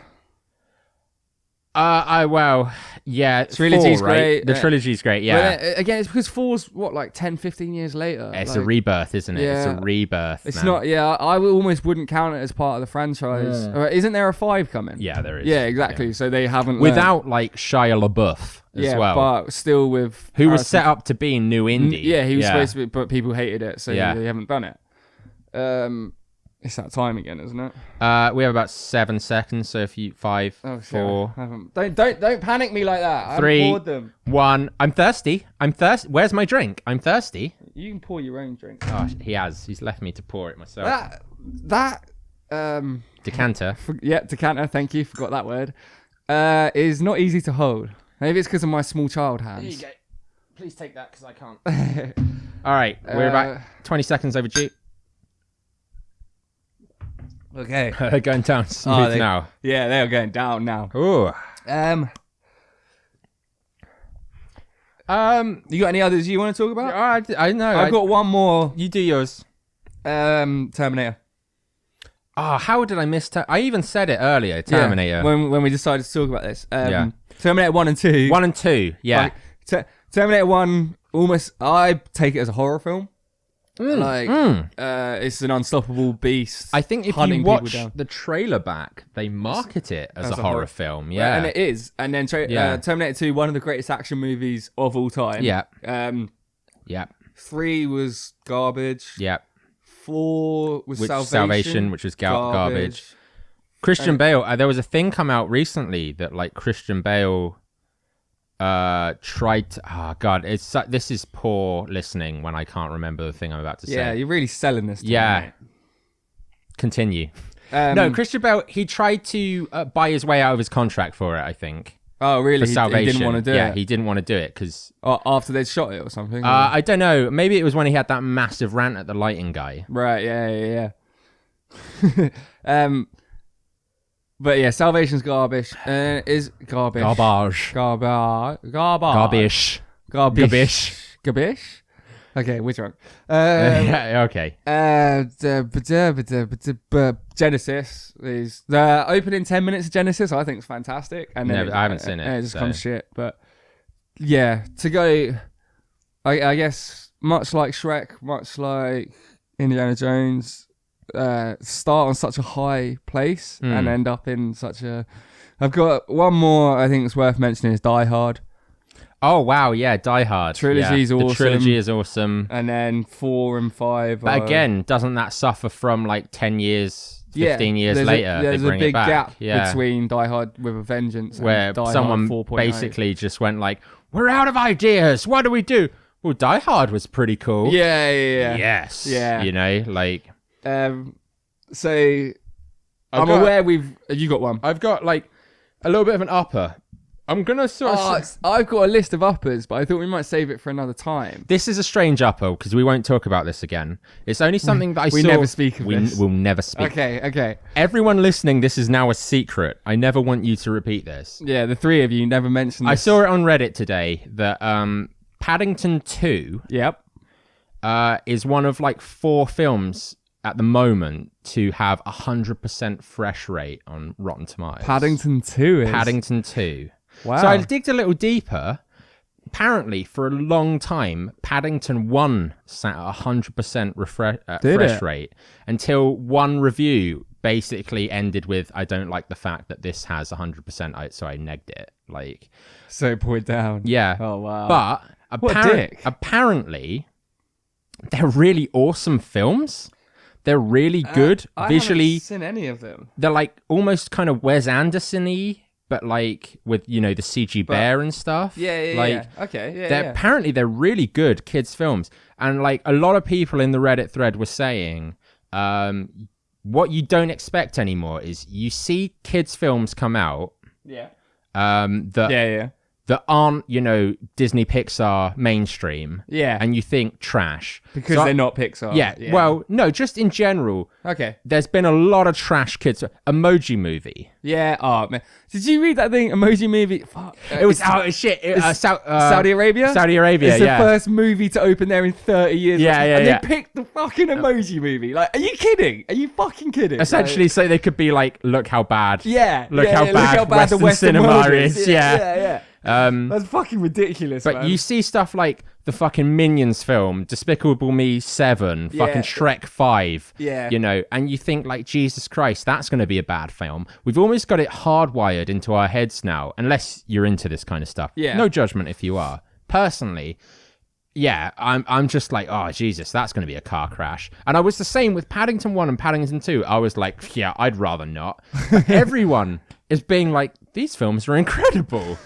Yeah, trilogy's 4, right? great. The trilogy's great, yeah. But again, it's because 4's like 10, 15 years later. It's a rebirth, isn't it? Yeah, it's a rebirth. It's man. not. Yeah, I almost wouldn't count it as part of the franchise. Isn't there a 5 coming? Yeah, there is. Yeah, exactly. Yeah. So they haven't without like Shia LaBeouf as well, but still with who was set up to be new indie. Yeah, he was supposed to be, but people hated it, so they haven't done it. It's that time again, isn't it? We have about 7 seconds. So if you 5, 4, don't panic me like that. 3, I poured them. 1. I'm thirsty. Where's my drink? I'm thirsty. You can pour your own drink. Oh, he has. He's left me to pour it myself. Decanter. Decanter. Thank you. Forgot that word. Is not easy to hold. Maybe it's because of my small child hands. There you go. Please take that because I can't. All right, we're about 20 seconds overdue. Okay. They're going down smooth now. Yeah, they are going down now. Ooh. You got any others you want to talk about? I know. I've got one more. You do yours. Terminator. Oh, how did I miss I even said it earlier, Terminator. Yeah, when we decided to talk about this. Terminator 1 and 2. 1 and 2, yeah. Like, Terminator 1, almost, I take it as a horror film. It's an unstoppable beast. I think if you watch the trailer back, they market it as a horror film. Yeah, right, and it is. And then Terminator 2, one of the greatest action movies of all time. Yeah. 3 was garbage. Yeah. 4 was Salvation, which was garbage. Christian Bale. There was a thing come out recently that like Christian Bale tried to, this is poor listening when I can't remember the thing I'm about to say. Yeah, you're really selling this to me, mate. Continue. No, Christian Bale, he tried to buy his way out of his contract for it, I think. Oh, really? For Salvation. He didn't want to do it? Yeah, he didn't want to do it because... after they'd shot it or something? I don't know. Maybe it was when he had that massive rant at the lighting guy. Right, yeah. But yeah, Salvation's garbage. Is garbage. Garbage. Okay, we're drunk. Okay. Genesis is the opening 10 minutes of Genesis. I think is fantastic, and then I haven't seen it. It just comes shit, but yeah, to go. I guess much like Shrek, much like Indiana Jones. Start on such a high place and end up in such a... I've got one more I think it's worth mentioning is Die Hard. Oh wow, yeah, Die Hard. Trilogy's awesome. The trilogy is awesome. And then 4 and 5 But again, doesn't that suffer from like 10 years, 15 years later? There's they bring a big it back. gap between Die Hard with a Vengeance where and Die someone Hard 4.0. basically just went like, we're out of ideas, what do we do? Well, Die Hard was pretty cool. Yeah. Yes. Yeah. You know, like... So I'm aware you got one. I've got like a little bit of an upper. I'm gonna I've got a list of uppers, but I thought we might save it for another time. This is a strange upper because we won't talk about this again. It's only something that I saw. We never speak of this. We'll never speak. Okay. Everyone listening, this is now a secret. I never want you to repeat this. Yeah, the three of you never mentioned this. I saw it on Reddit today that Paddington 2 is one of like 4 films at the moment to have 100% fresh rate on Rotten Tomatoes. Paddington 2 is? Paddington 2. Wow. So I digged a little deeper. Apparently, for a long time, Paddington 1 sat at 100% fresh rate until one review basically ended with, I don't like the fact that this has 100%, so I negged it. Like, so point down. Yeah. Oh, wow. But apparently, they're really awesome films. They're really good visually. I haven't seen any of them. They're like almost kind of Wes Anderson-y, but like with, you know, the CG bear and stuff. Yeah. Okay. Yeah. Apparently they're really good kids films. And like a lot of people in the Reddit thread were saying, what you don't expect anymore is you see kids films come out. Yeah. That that aren't, Disney Pixar mainstream. Yeah. And you think trash. Because they're not Pixar. Yeah. Well, no, just in general. Okay. There's been a lot of trash kids. Emoji Movie. Yeah. Oh, man. Did you read that thing? Emoji Movie? Fuck. It was Saudi Arabia? Saudi Arabia, It's the first movie to open there in 30 years. And they picked the fucking Emoji Movie. Like, are you kidding? Are you fucking kidding? Essentially, so they could be like, look how bad. Yeah. Look how bad the Western cinema is. Yeah. That's fucking ridiculous, but man. you see stuff like the fucking Minions film, Despicable Me 7, fucking Shrek 5, and you think like, Jesus Christ, that's going to be a bad film. We've almost got it hardwired into our heads now, unless you're into this kind of stuff. Yeah. No judgment if you are. Personally, I'm just like, oh, Jesus, that's going to be a car crash. And I was the same with Paddington 1 and Paddington 2. I was like, yeah, I'd rather not. Everyone is being like, these films are incredible,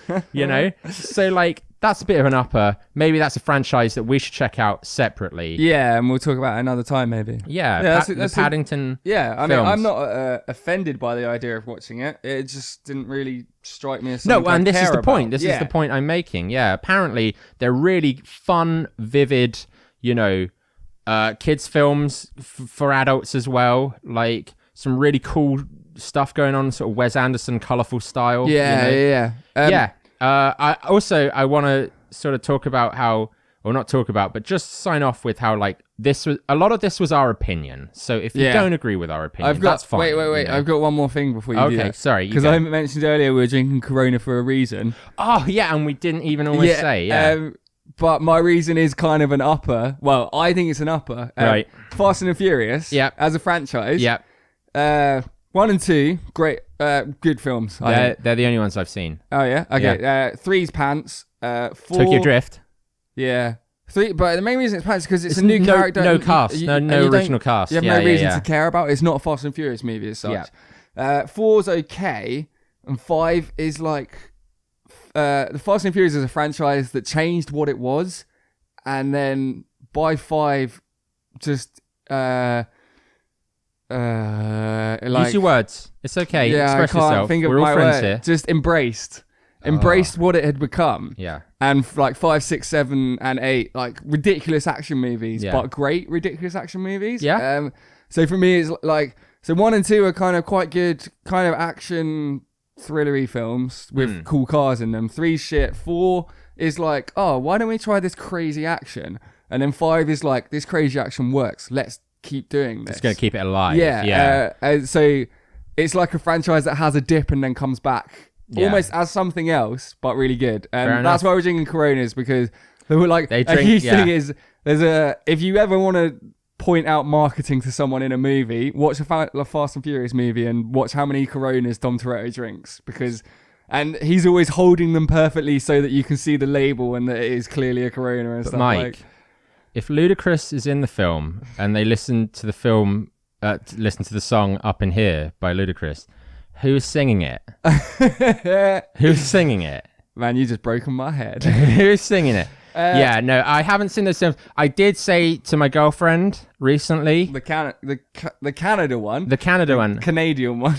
So, like, that's a bit of an upper. Maybe that's a franchise that we should check out separately. Yeah, and we'll talk about it another time, maybe. Yeah, the Paddington I mean, I'm not offended by the idea of watching it. It just didn't really strike me as something No, and this is the point. This is the point I'm making. Yeah, apparently they're really fun, vivid, kids films for adults as well. Like, some really cool stuff going on, sort of Wes Anderson colourful style. Yeah. I want to sort of talk about how, or not talk about, but just sign off with how, like, a lot of this was our opinion. So if you don't agree with our opinion, that's fine. Wait. I've got one more thing before you do that. Okay, sorry. Because I mentioned earlier we were drinking Corona for a reason. Oh, yeah, and we didn't even always say, but my reason is kind of an upper. Well, I think it's an upper. Right. Fast and the Furious, as a franchise. Yep. 1 and 2, great, good films. They're the only ones I've seen. Oh, yeah? Okay. Yeah. 3's Pants. 4... Tokyo Drift. Yeah. 3, but the main reason it's Pants is because it's a new character. No cast. No original cast. You have no reason to care about it. It's not a Fast and Furious movie as such. Yeah. 4's okay, and 5 is like... the Fast and Furious is a franchise that changed what it was, and then by 5, just... use your words. It's okay. Yeah, express yourself. We're all friends here. Just embraced what it had become. Yeah. And like 5, 6, 7, and 8, like ridiculous action movies, but great ridiculous action movies. Yeah. So for me, it's like 1 and 2 are kind of quite good, kind of action thrillery films with cool cars in them. 3's shit. 4 is like, oh, why don't we try this crazy action? And then 5 is like, this crazy action works. Let's keep doing this. It's going to keep it alive. Yeah. So it's like a franchise that has a dip and then comes back almost as something else, but really good. And that's why we're drinking Coronas, because they were like, a huge thing is, if you ever want to point out marketing to someone in a movie, watch a Fast and Furious movie and watch how many Coronas Dom Toretto drinks, and he's always holding them perfectly so that you can see the label and that it is clearly a Corona and stuff. Mike, if Ludacris is in the film and they listen to the film, listen to the song Up in Here by Ludacris, who's singing it? Who's singing it? Man, you just broken my head. Who's singing it? No, I haven't seen those films. I did say to my girlfriend recently. The Canada one. The Canada one. Canadian one.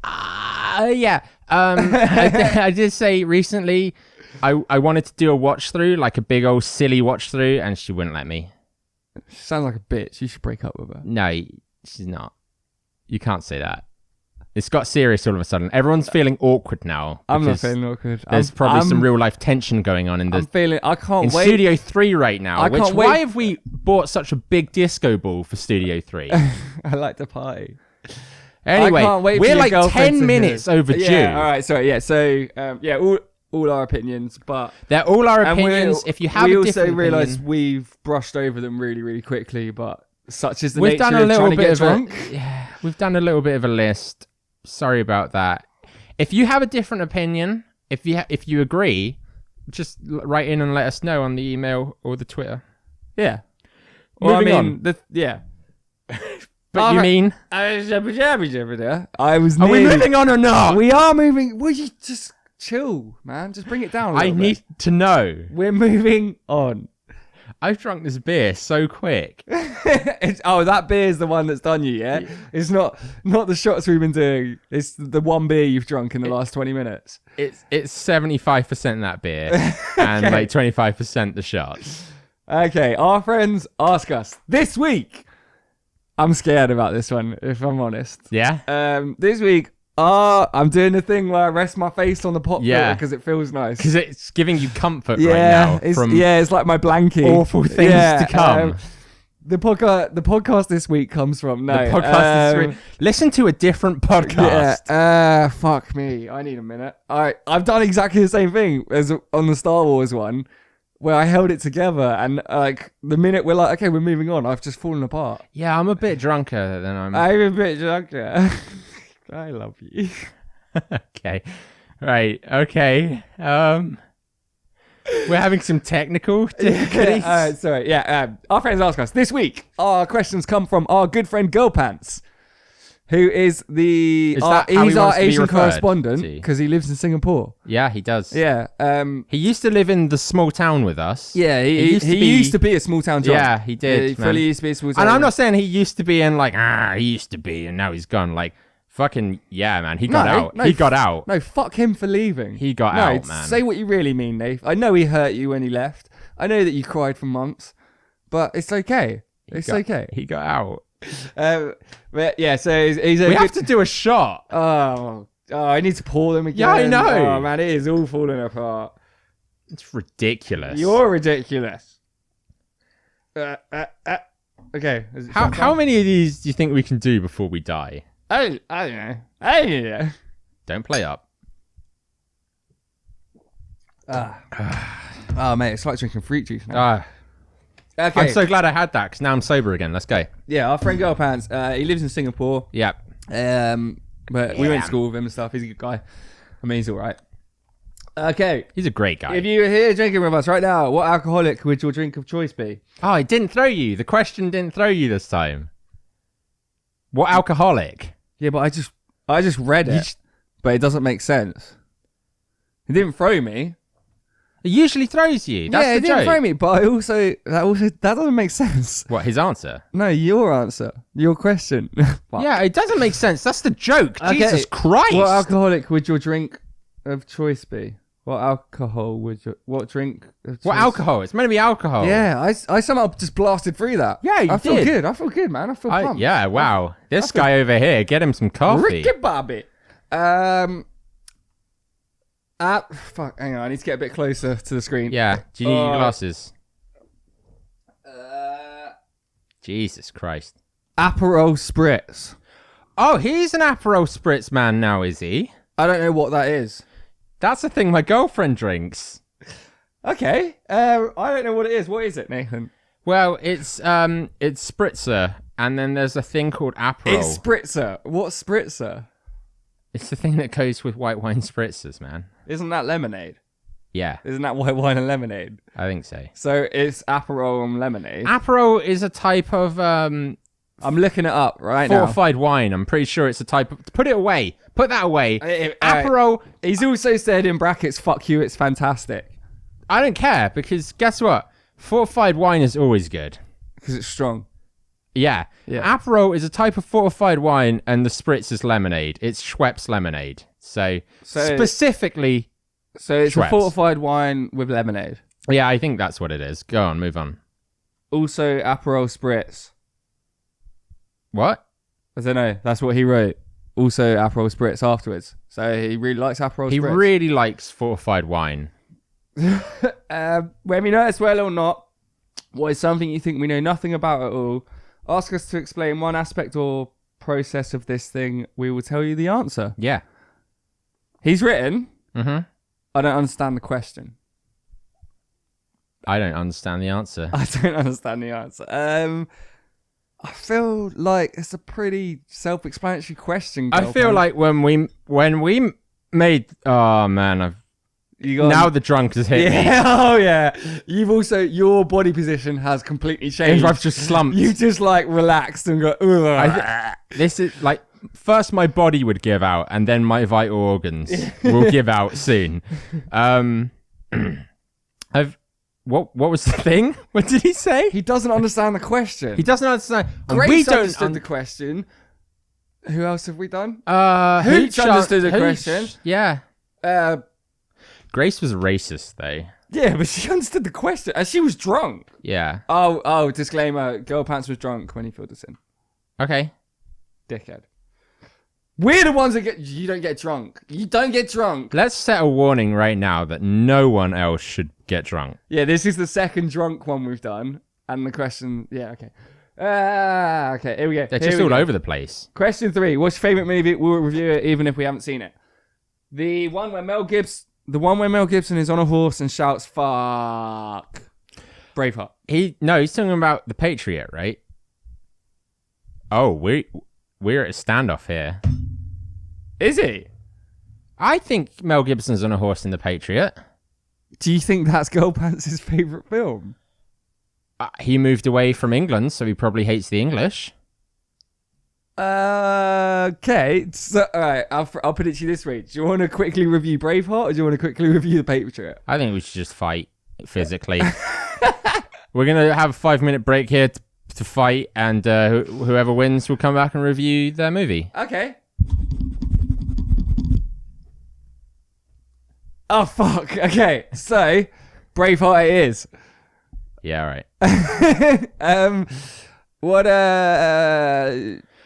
Yeah. I did say recently I wanted to do a watch through, like a big old silly watch through, and she wouldn't let me. She sounds like a bitch. You should break up with her. No, she's not. You can't say that. It's got serious all of a sudden. Everyone's feeling awkward now. I'm not feeling awkward. There's probably some real life tension going on in the. I can't wait. Studio 3 right now. Why have we bought such a big disco ball for Studio 3? I like to party. Anyway, we're like 10 minutes overdue. Yeah, all right, sorry. Yeah, so all our opinions, but they're all our opinions. If you have a different opinion, we also realise we've brushed over them really, really quickly. But such is the nature of trying to get drunk. We've done a little bit of a list. Sorry about that. If you have a different opinion, if you agree, just write in and let us know on the email or the Twitter. Yeah. Moving on. But you mean? I was. Are we moving on or not? We are moving. Will you just chill, man? Just bring it down. I need to know. We're moving on. I've drunk this beer so quick. That beer is the one that's done you, yeah? It's not the shots we've been doing. It's the one beer you've drunk in the last 20 minutes. It's 75% that beer and like 25% the shots. Okay, our friends ask us this week. I'm scared about this one, if I'm honest. Yeah? This week, I'm doing the thing where I rest my face on the pop filter because it feels nice. Because it's giving you comfort right now. It's like my blankie. Awful things to come. The podcast this week comes from listen to a different podcast. Yeah. Fuck me. I need a minute. I've done exactly the same thing as on the Star Wars one, where I held it together, and like the minute we're like, okay, we're moving on, I've just fallen apart. Yeah, I'm a bit drunker than I'm a bit drunker. I love you. Okay. Right. Okay. We're having some technical difficulties. Sorry. Yeah. Our friends ask us this week. Our questions come from our good friend Girl Pants, who is he's our Asian correspondent because he lives in Singapore. Yeah, he does. Yeah. He used to live in the small town with us. Yeah, he used to be a small town job. Yeah, he did. Yeah, he fully used to be a small town. And I'm not saying he used to be in like he used to be and now he's gone. Like fucking yeah, man. He got out. He got out. No, fuck him for leaving. He got out, man. Say what you really mean, Nath. I know he hurt you when he left. I know that you cried for months, but it's okay. It's okay. He got out. But yeah, so he's we have to do a shot. Oh, I need to pour them again. Yeah, I know. Oh man, it is all falling apart. It's ridiculous. You're ridiculous. Okay. How many of these do you think we can do before we die? I don't know. Don't play up. Oh mate, it's like drinking fruit juice now. Okay. I'm so glad I had that because now I'm sober again. Let's go. Yeah, our friend Girl Pants, he lives in Singapore. Yeah. But we went to school with him and stuff. He's a good guy. I mean, he's all right. Okay. He's a great guy. If you were here drinking with us right now, what alcoholic would your drink of choice be? Oh, it didn't throw you. The question didn't throw you this time. What alcoholic? Yeah, but I just read it, but it doesn't make sense. It didn't throw me. It usually throws you. That's it the joke. Didn't throw me, but that doesn't make sense. What, his answer? No, your answer. Your question. Yeah, it doesn't make sense. That's the joke. Okay. Jesus Christ. What alcoholic would your drink of choice be? What alcohol would what drink of choice? What alcohol? It's meant to be alcohol. Yeah, I somehow just blasted through that. Yeah, you did. I feel good. I feel good, man. I feel pumped. Yeah, wow. This guy over here, get him some coffee. Ricky Bobby. Fuck, hang on. I need to get a bit closer to the screen. Yeah. Do you need your glasses? Jesus Christ. Aperol Spritz. Oh, he's an Aperol Spritz man now, is he? I don't know what that is. That's the thing my girlfriend drinks. Okay. I don't know what it is. What is it, Nathan? Well, it's Spritzer, and then there's a thing called Aperol. It's Spritzer. What's Spritzer? It's the thing that goes with white wine spritzers, man. Isn't that lemonade? Yeah. Isn't that white wine and lemonade? I think so. So it's Aperol and lemonade. Aperol is a type of I'm looking it up right now. Fortified wine. I'm pretty sure it's a type of... Put it away. Put that away. Aperol... He's also said in brackets, fuck you, it's fantastic. I don't care, because guess what? Fortified wine is always good. Because it's strong. Yeah. Aperol is a type of fortified wine, and the Spritz is lemonade. It's Schweppes lemonade. So specifically... So it's Schweppes. A fortified wine with lemonade. Yeah, I think that's what it is. Go on, move on. Also, Aperol Spritz. What? I don't know. That's what he wrote. Also, Aperol Spritz afterwards. So he really likes Aperol Spritz. He really likes fortified wine. When we know it's well or not, what is something you think we know nothing about at all? Ask us to explain one aspect or process of this thing. We will tell you the answer. Yeah. He's written... Mm-hmm. I don't understand the question. I don't understand the answer. I don't understand the answer. I feel like it's a pretty self-explanatory question. I feel like when we made... Oh, man, now the drunk has hit me. Oh, yeah. You've also... Your body position has completely changed. I've just slumped. You just, like, relaxed and go... This is, like... First, my body would give out, and then my vital organs will give out soon. What was the thing? What did he say? He doesn't understand the question. He doesn't understand. Grace we don't understood the question. Who else have we done? Hooch understood the question. Yeah. Grace was racist, though. Yeah, but she understood the question. And she was drunk. Yeah. Oh, disclaimer. Girl Pants was drunk when he filled us in. Okay. Dickhead. We're the ones that you don't get drunk. You don't get drunk. Let's set a warning right now that no one else should get drunk. Yeah, this is the second drunk one we've done. And the question, yeah, okay. Okay, here we go. They're just all over the place. Question 3. What's your favourite movie? We'll review it even if we haven't seen it. The one where Mel Gibson is on a horse and shouts, fuck. Braveheart. He's talking about The Patriot, right? Oh, we're at a standoff here. Is he? I think Mel Gibson's on a horse in The Patriot. Do you think that's Girl Pants' favourite film? He moved away from England, so he probably hates the English. Okay. So, all right, I'll put it to you this way. Do you want to quickly review Braveheart or do you want to quickly review The Patriot? I think we should just fight physically. We're going to have a 5-minute break here to fight, and whoever wins will come back and review their movie. Okay. Oh, fuck. Okay, so Braveheart it is. Yeah, all right.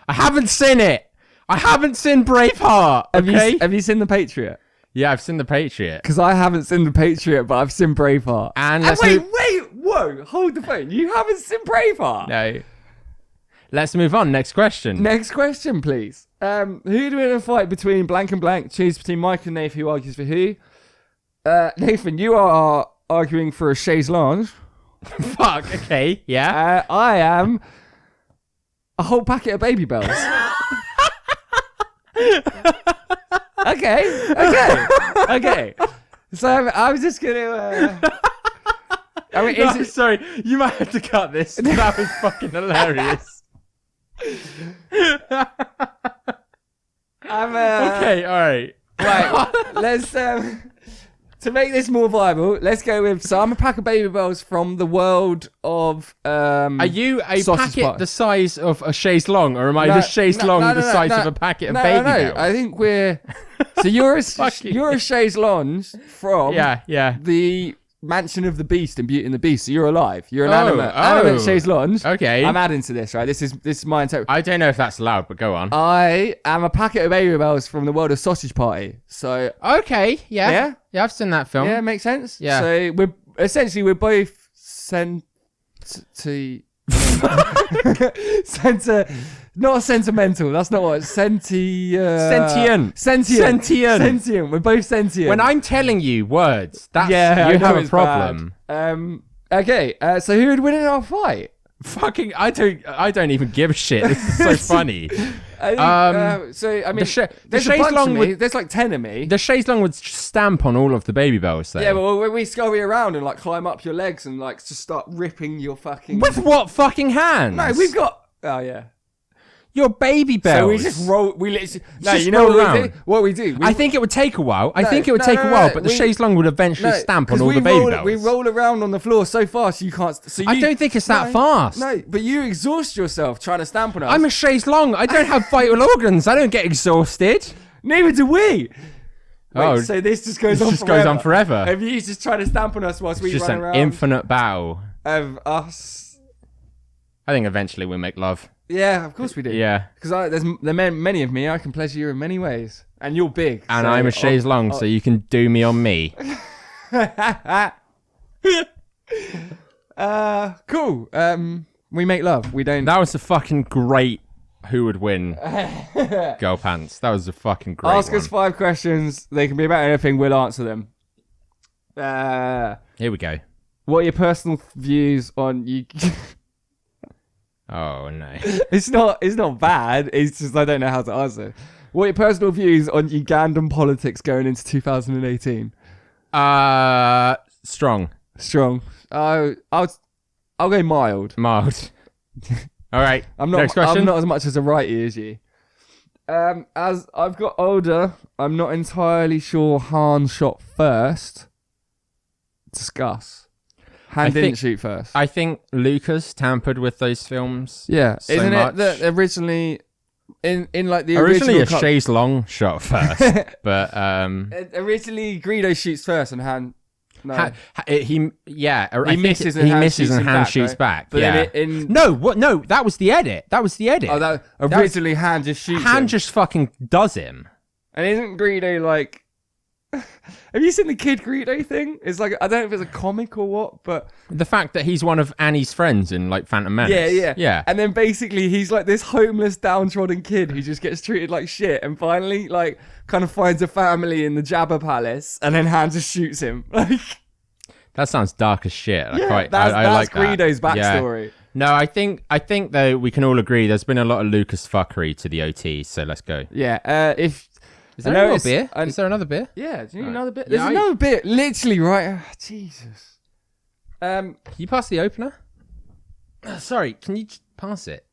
I haven't seen it. I haven't seen Braveheart. Okay. Have you seen The Patriot? Yeah, I've seen The Patriot. Because I haven't seen The Patriot, but I've seen Braveheart. And wait, whoa, hold the phone. You haven't seen Braveheart? No. Let's move on. Next question. Next question, please. Who do we in a fight between blank and blank? Choose between Mike and Nath, who argues for who? Nathan, you are arguing for a chaise lounge. Fuck, okay, yeah. I am a whole packet of Baby Bells. Okay. So I'm just gonna. Sorry, you might have to cut this. That was fucking hilarious. Okay, all right. Right, let's to make this more viable, let's go with. So I'm a pack of Baby Bells from the world of. Are you a packet the size of a chaise longue, or am I the chaise longue the size of a packet of Baby Bells? I think we're. So you're a chaise longue from. Yeah. The Mansion of the Beast and Beauty and the Beast. So you're alive. You're an animate chaise longue. Okay. I'm adding to this, right? This is my entire. I don't know if that's allowed, but go on. I am a packet of Baby Bells from the world of Sausage Party. So. Okay. Yeah. Yeah, I've seen that film. Yeah, makes sense. Yeah. So we're both not sentimental. That's not what. Sentient. We're both sentient. When I'm telling you words, you have a problem. Okay. So who would win in our fight? Fucking, I don't even give a shit. This is so funny. So I mean, there's a bunch of me. There's like 10 of me. The chaise longue would stamp on all of the Baby Bells. Though. Yeah, well, when we scurry around and like climb up your legs and like just start ripping your fucking. With what fucking hands? No, we've got. Oh yeah. Your Baby Bells. So we just roll. We literally. No, you know what we do? I think it would take a while. But the chaise longue would eventually stamp on all the Baby Bells. We roll around on the floor so fast you can't. I don't think it's that fast. No, but you exhaust yourself trying to stamp on us. I'm a chaise longue. I don't have vital organs. I don't get exhausted. Neither do we. Wait, so this just goes on. Goes on forever. If you just try to stamp on us whilst we run around. Just an infinite battle of us. I think eventually we'll make love. Yeah, of course we do. Yeah. Because there's many of me. I can pleasure you in many ways. And you're big. And so I'm a chaise longue, so you can do me on me. Cool. We make love. We don't... That was a fucking great who would win Girl Pants. That was a fucking great Ask us 5 questions. They can be about anything. We'll answer them. Here we go. What are your personal views on... Oh no. It's not bad. It's just I don't know how to answer. What are your personal views on Ugandan politics going into 2018? Strong. I'll go mild. Mild. All right. Next question. I'm not as much as a righty as you. As I've got older, I'm not entirely sure Han shot first. Discuss. Han didn't shoot first. I think Lucas tampered with those films. Yeah, so isn't much. it that originally in like the originally original a Chaise Long shot first, but originally Greedo shoots first and Han. No. He misses and Han shoots back. But yeah. No, that was the edit. Oh, originally Han just shoots him. Han just fucking does him. And isn't Greedo like... Have you seen the Kid Greedo thing? It's like, I don't know if it's a comic or what, but... The fact that he's one of Annie's friends in like Phantom Menace. Yeah. And then basically he's like this homeless, downtrodden kid who just gets treated like shit and finally like kind of finds a family in the Jabba Palace and then Han just shoots him. Like... That sounds dark as shit. That's like Greedo's backstory. Yeah. No, I think though we can all agree there's been a lot of Lucas fuckery to the OT, so let's go. Yeah, Is there another beer? Is there another beer? Yeah, do you need another beer? There's another beer, literally, right? Oh, Jesus. Can you pass the opener? Sorry, can you pass it?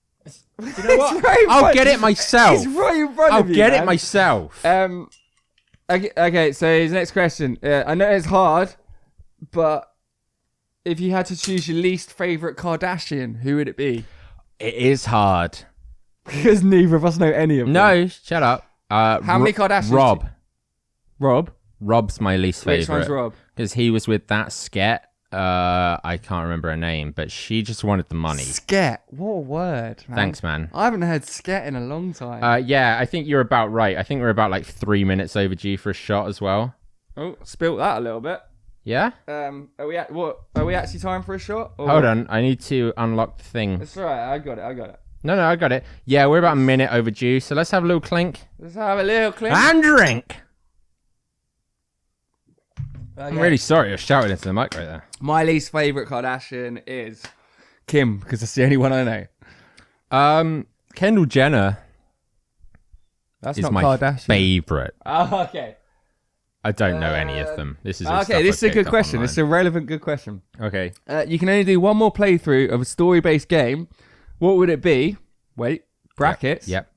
You know what? I'll get it myself. It's right in front of you, I'll get it myself. Okay, so his next question. I know it's hard, but if you had to choose your least favourite Kardashian, who would it be? It is hard. Because neither of us know any of them. No, shut up. How many Kardashians? Rob. Rob's my least favourite. Which one's Rob? Because he was with that sket. I can't remember her name, but she just wanted the money. Sket? What a word, man. Thanks, man. I haven't heard sket in a long time. Yeah, I think you're about right. I think we're about like 3 minutes overdue for a shot as well. Oh, spilt that a little bit. Yeah? Are we actually time for a shot? Or... Hold on, I need to unlock the thing. That's right, I got it. No, I got it. Yeah, we're about a minute overdue, so let's have a little clink. And drink! Okay. I'm really sorry, I shouted into the mic right there. My least favourite Kardashian is Kim, because that's the only one I know. Kendall Jenner that's is not my Kardashian. Favourite. Oh, okay. I don't know any of them. This is this is a good question. It's a relevant good question. Okay. You can only do one more playthrough of a story-based game. What would it be? Wait, brackets. Yep.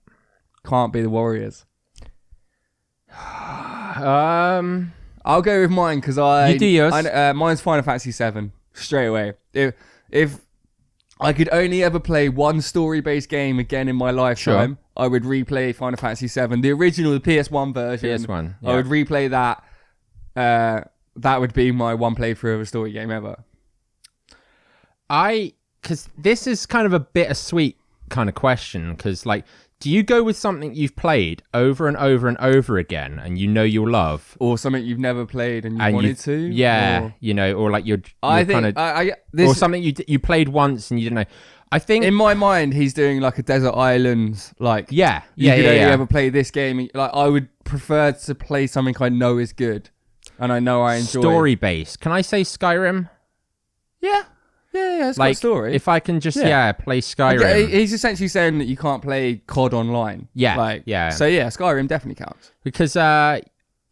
Can't be the Warriors. I'll go with mine because you do yours. Mine's Final Fantasy VII straight away. If I could only ever play one story-based game again in my lifetime, I would replay Final Fantasy VII, the original, the PS1 version. PS1. Yeah. I would replay that. That would be my one playthrough of a story game ever. Because this is kind of a bittersweet kind of question. Because, like, do you go with something you've played over and over and over again and you know you'll love? Or something you've never played and you wanted to? Yeah, or like you're or something you played once and you didn't know. I think... In my mind, he's doing like a Desert Islands, like... You could only ever play this game. Like, I would prefer to play something I know is good and I know I enjoy. Story-based. Can I say Skyrim? Yeah. Yeah, it's like, got a story. If I can just, play Skyrim. He's essentially saying that you can't play COD online. Yeah, So, Skyrim definitely counts. Because, I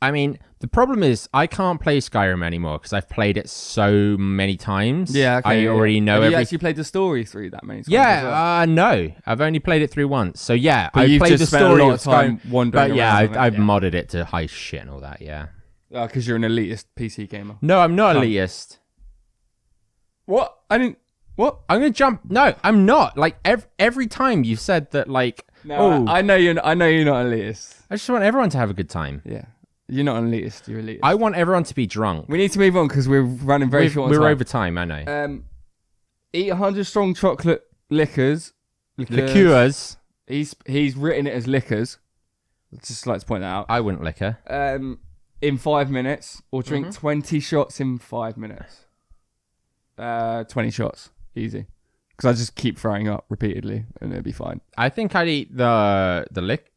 mean, the problem is I can't play Skyrim anymore because I've played it so many times. Yeah, okay. I already know Have you actually played the story through that many times? Yeah, no. I've only played it through once. So, yeah, but I played the story a lot of time wandering around. But, I've modded it to high shit and all that, yeah. Because you're an elitist PC gamer. No, I'm not elitist. What? What? I'm gonna jump. No, I'm not. Like every time you've said that, like, I know you're not elitist. I just want everyone to have a good time. Yeah, you're not an elitist. You're elitist. I want everyone to be drunk. We need to move on because we're running very short. We're over time. I know. Eat 100 strong chocolate liqueurs. He's written it as liquors. I'd just like to point that out. I wouldn't liquor. In 5 minutes, or drink 20 shots in 5 minutes. 20 shots. Easy. Because I just keep throwing up repeatedly and it'll be fine. I think I'd eat the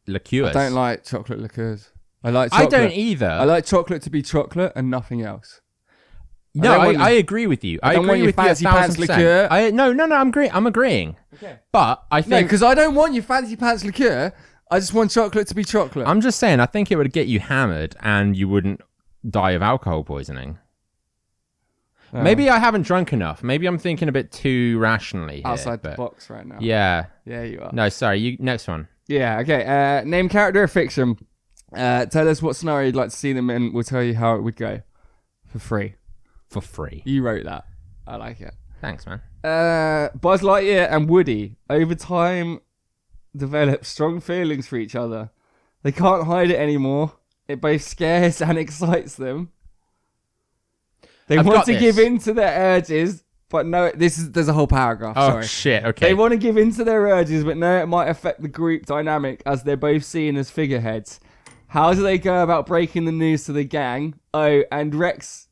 liqueurs. I don't like chocolate liqueurs. I like chocolate. I don't either. I like chocolate to be chocolate and nothing else. No, I agree with you. I agree with you 1,000%. Liqueur. No, I'm agreeing. Okay. But I think... No, because I don't want your fancy pants liqueur. I just want chocolate to be chocolate. I'm just saying, I think it would get you hammered and you wouldn't die of alcohol poisoning. Maybe I haven't drunk enough. Maybe I'm thinking a bit too rationally here, outside the box right now. Yeah. Yeah, you are. No, sorry. Next one. Yeah, okay. Name character of fiction. Tell us what scenario you'd like to see them in. We'll tell you how it would go. For free. For free. You wrote that. I like it. Thanks, man. Buzz Lightyear and Woody over time develop strong feelings for each other. They can't hide it anymore. It both scares and excites them. They want to give in to their urges, but no, there's a whole paragraph. Oh, sorry. Shit, okay. They want to give in to their urges, but no, it might affect the group dynamic as they're both seen as figureheads. How do they go about breaking the news to the gang? Oh, and Rex...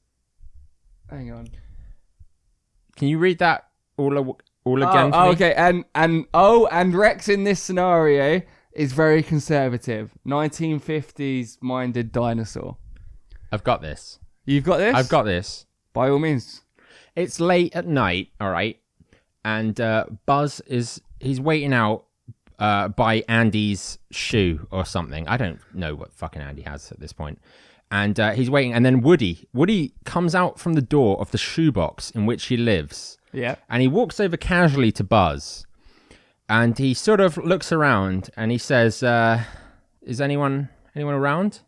Hang on. Can you read that all again for me? Okay, and Rex in this scenario is very conservative. 1950s minded dinosaur. I've got this. You've got this? I've got this. By all means. It's late at night, all right? And Buzz he's waiting out by Andy's shoe or something. I don't know what fucking Andy has at this point. And he's waiting. And then Woody comes out from the door of the shoebox in which he lives. Yeah. And he walks over casually to Buzz. And he sort of looks around and he says, is anyone around?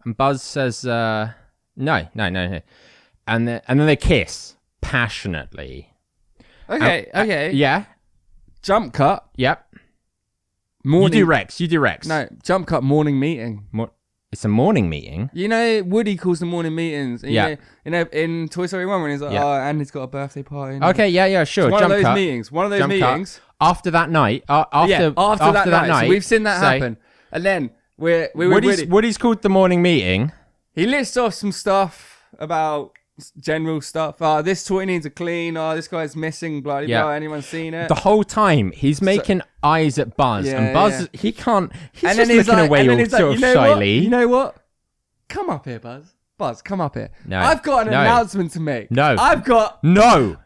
And Buzz says, no. And then they kiss passionately. Okay. Yeah. Jump cut. Yep. Morning. You do Rex. No, jump cut morning meeting. It's a morning meeting. You know, Woody calls them morning meetings. You know, in Toy Story 1 when he's like, Andy's got a birthday party. Okay, yeah, sure. One of those meetings. After that night. After that night. So we've seen that happen. And then we're Woody. Woody's called the morning meeting. He lists off some stuff about general stuff. This toy needs a clean. This guy's missing. Blah, blah, blah. Anyone seen it? The whole time he's making eyes at Buzz, and Buzz he can't. He's and just then looking away all sort of shyly. You know what? Come up here, Buzz. Buzz, come up here. No, I've got an announcement to make. No, I've got an. No,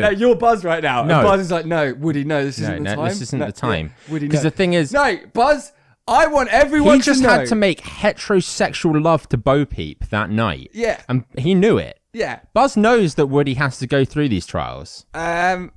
you're Buzz right now. No. And Buzz is like, no, Woody, no, this isn't the time. This isn't the time. Woody, because the thing is, no, Buzz. I want everyone to know. He just had to make heterosexual love to Bo Peep that night. Yeah. And he knew it. Yeah. Buzz knows that Woody has to go through these trials. But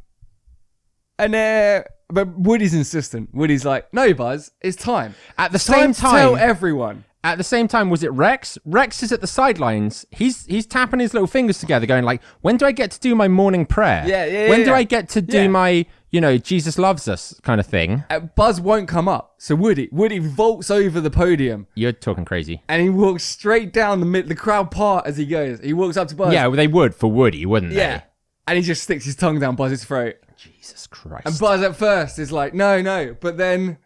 Woody's insistent. Woody's like, no, Buzz, it's time. At the same time, tell everyone. At the same time, was it Rex? Rex is at the sidelines. He's tapping his little fingers together, going like, when do I get to do my morning prayer? When do I get to do my, Jesus loves us kind of thing? Buzz won't come up. So Woody vaults over the podium. You're talking crazy. And he walks straight down the crowd part as he goes. He walks up to Buzz. Yeah, well, they would for Woody, wouldn't they? Yeah. And he just sticks his tongue down Buzz's throat. Jesus Christ. And Buzz at first is like, no. But then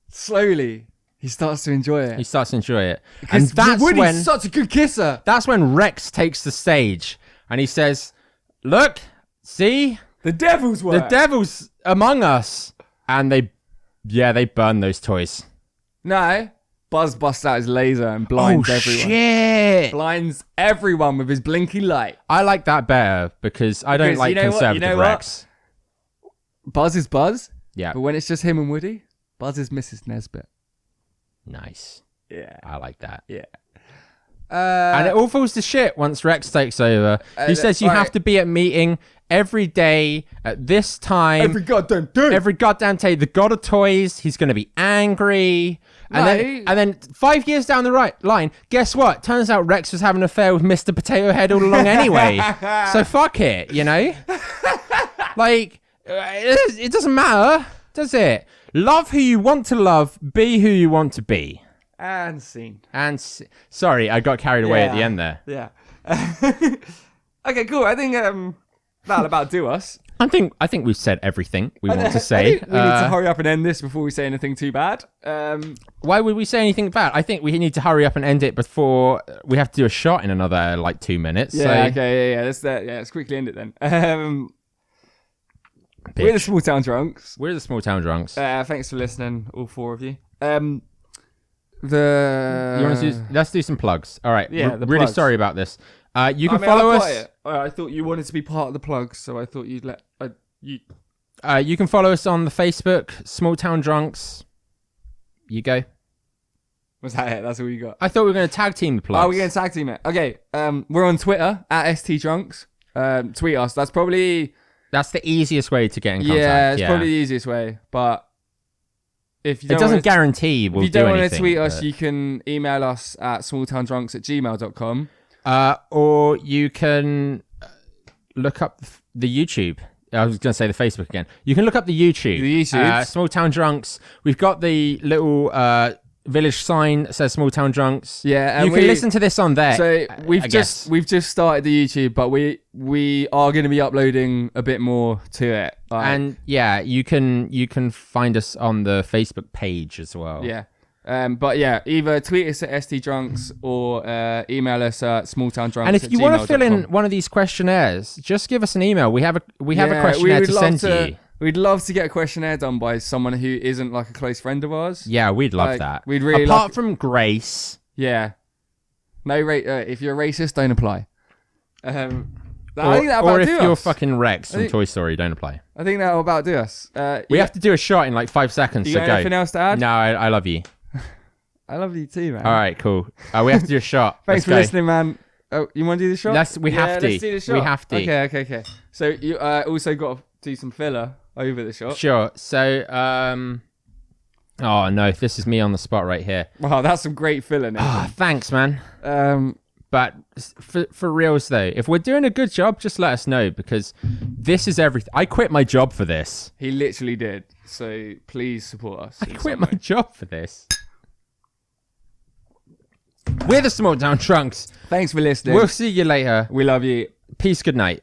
slowly he starts to enjoy it. And that's Woody's such a good kisser. That's when Rex takes the stage and he says, look, see? The devil's work. The devil's among us. And they burn those toys. No. Buzz busts out his laser and blinds everyone. Shit. Blinds everyone with his blinky light. I like that better because I don't like conservative Rex. Buzz is Buzz. Yeah. But when it's just him and Woody, Buzz is Mrs. Nesbit. Nice. Yeah. I like that. Yeah. And it all falls to shit once Rex takes over. He says you have to be at meeting every day at this time. Every goddamn day. Every goddamn day. The god of toys. He's going to be angry. And then 5 years down the line, guess what? Turns out Rex was having an affair with Mr. Potato Head all along anyway. So fuck it, Like, it doesn't matter, does it? Love who you want to love. Be who you want to be. And scene. Sorry, I got carried away at the end there. Yeah. Okay, cool. I think that'll about do us. I think we've said everything we want to say. We need to hurry up and end this before we say anything too bad. Why would we say anything bad? I think we need to hurry up and end it before we have to do a shot in another 2 minutes. Yeah. Okay. Yeah. Let's quickly end it then. We're the Small Town Drunks. Thanks for listening, all four of you. Let's do some plugs. All right. Yeah. Really sorry about this. You can follow us. I thought you wanted to be part of the plugs, so I thought you'd let you. You can follow us on the Facebook, Small Town Drunks. You go. Was that it? That's all you got? I thought we were going to tag team the plugs. Oh, we're going to tag team it. Okay. We're on Twitter at STDrunks. Tweet us. That's the easiest way to get in contact. Yeah, it's probably the easiest way. But if you don't, it doesn't guarantee we'll do anything. If you don't want to tweet us, you can email us at smalltowndrunks@gmail.com. Or you can look up the YouTube. I was going to say the Facebook again. You can look up the YouTube. The YouTube. Small Town Drunks. We've got the little village sign that says Small Town Drunks. Yeah, and you can listen to this on there. So we've just started the YouTube, but we are going to be uploading a bit more to it. And yeah, you can find us on the Facebook page as well. Yeah. But yeah, either tweet us at STDrunks or email us at smalltowndrunks. And if you want to fill in one of these questionnaires, just give us an email. We have a questionnaire to send to you. We'd love to get a questionnaire done by someone who isn't like a close friend of ours. Yeah, we'd love that. We'd really apart from Grace. Yeah. No, if you're a racist, don't apply. I think that or if you're fucking Rex from Toy Story, don't apply. I think that'll about do us. We have to do a shot in like 5 seconds. You got anything else to add? No, I love you. I love you too, man. All right, cool. We have to do a shot. Thanks for listening, man. Oh, you want to do the shot? Let's do the shot. We have to. Okay. So you also got to do some filler over the shot. Sure. So, oh no, this is me on the spot right here. Wow, that's some great filler, Nathan. Oh, thanks, man. But for reals though, if we're doing a good job, just let us know because this is everything. I quit my job for this. He literally did. So please support us. I quit my job for this. We're the Small Town Drunks. Thanks for listening. We'll see you later. We love you. Peace. Good night.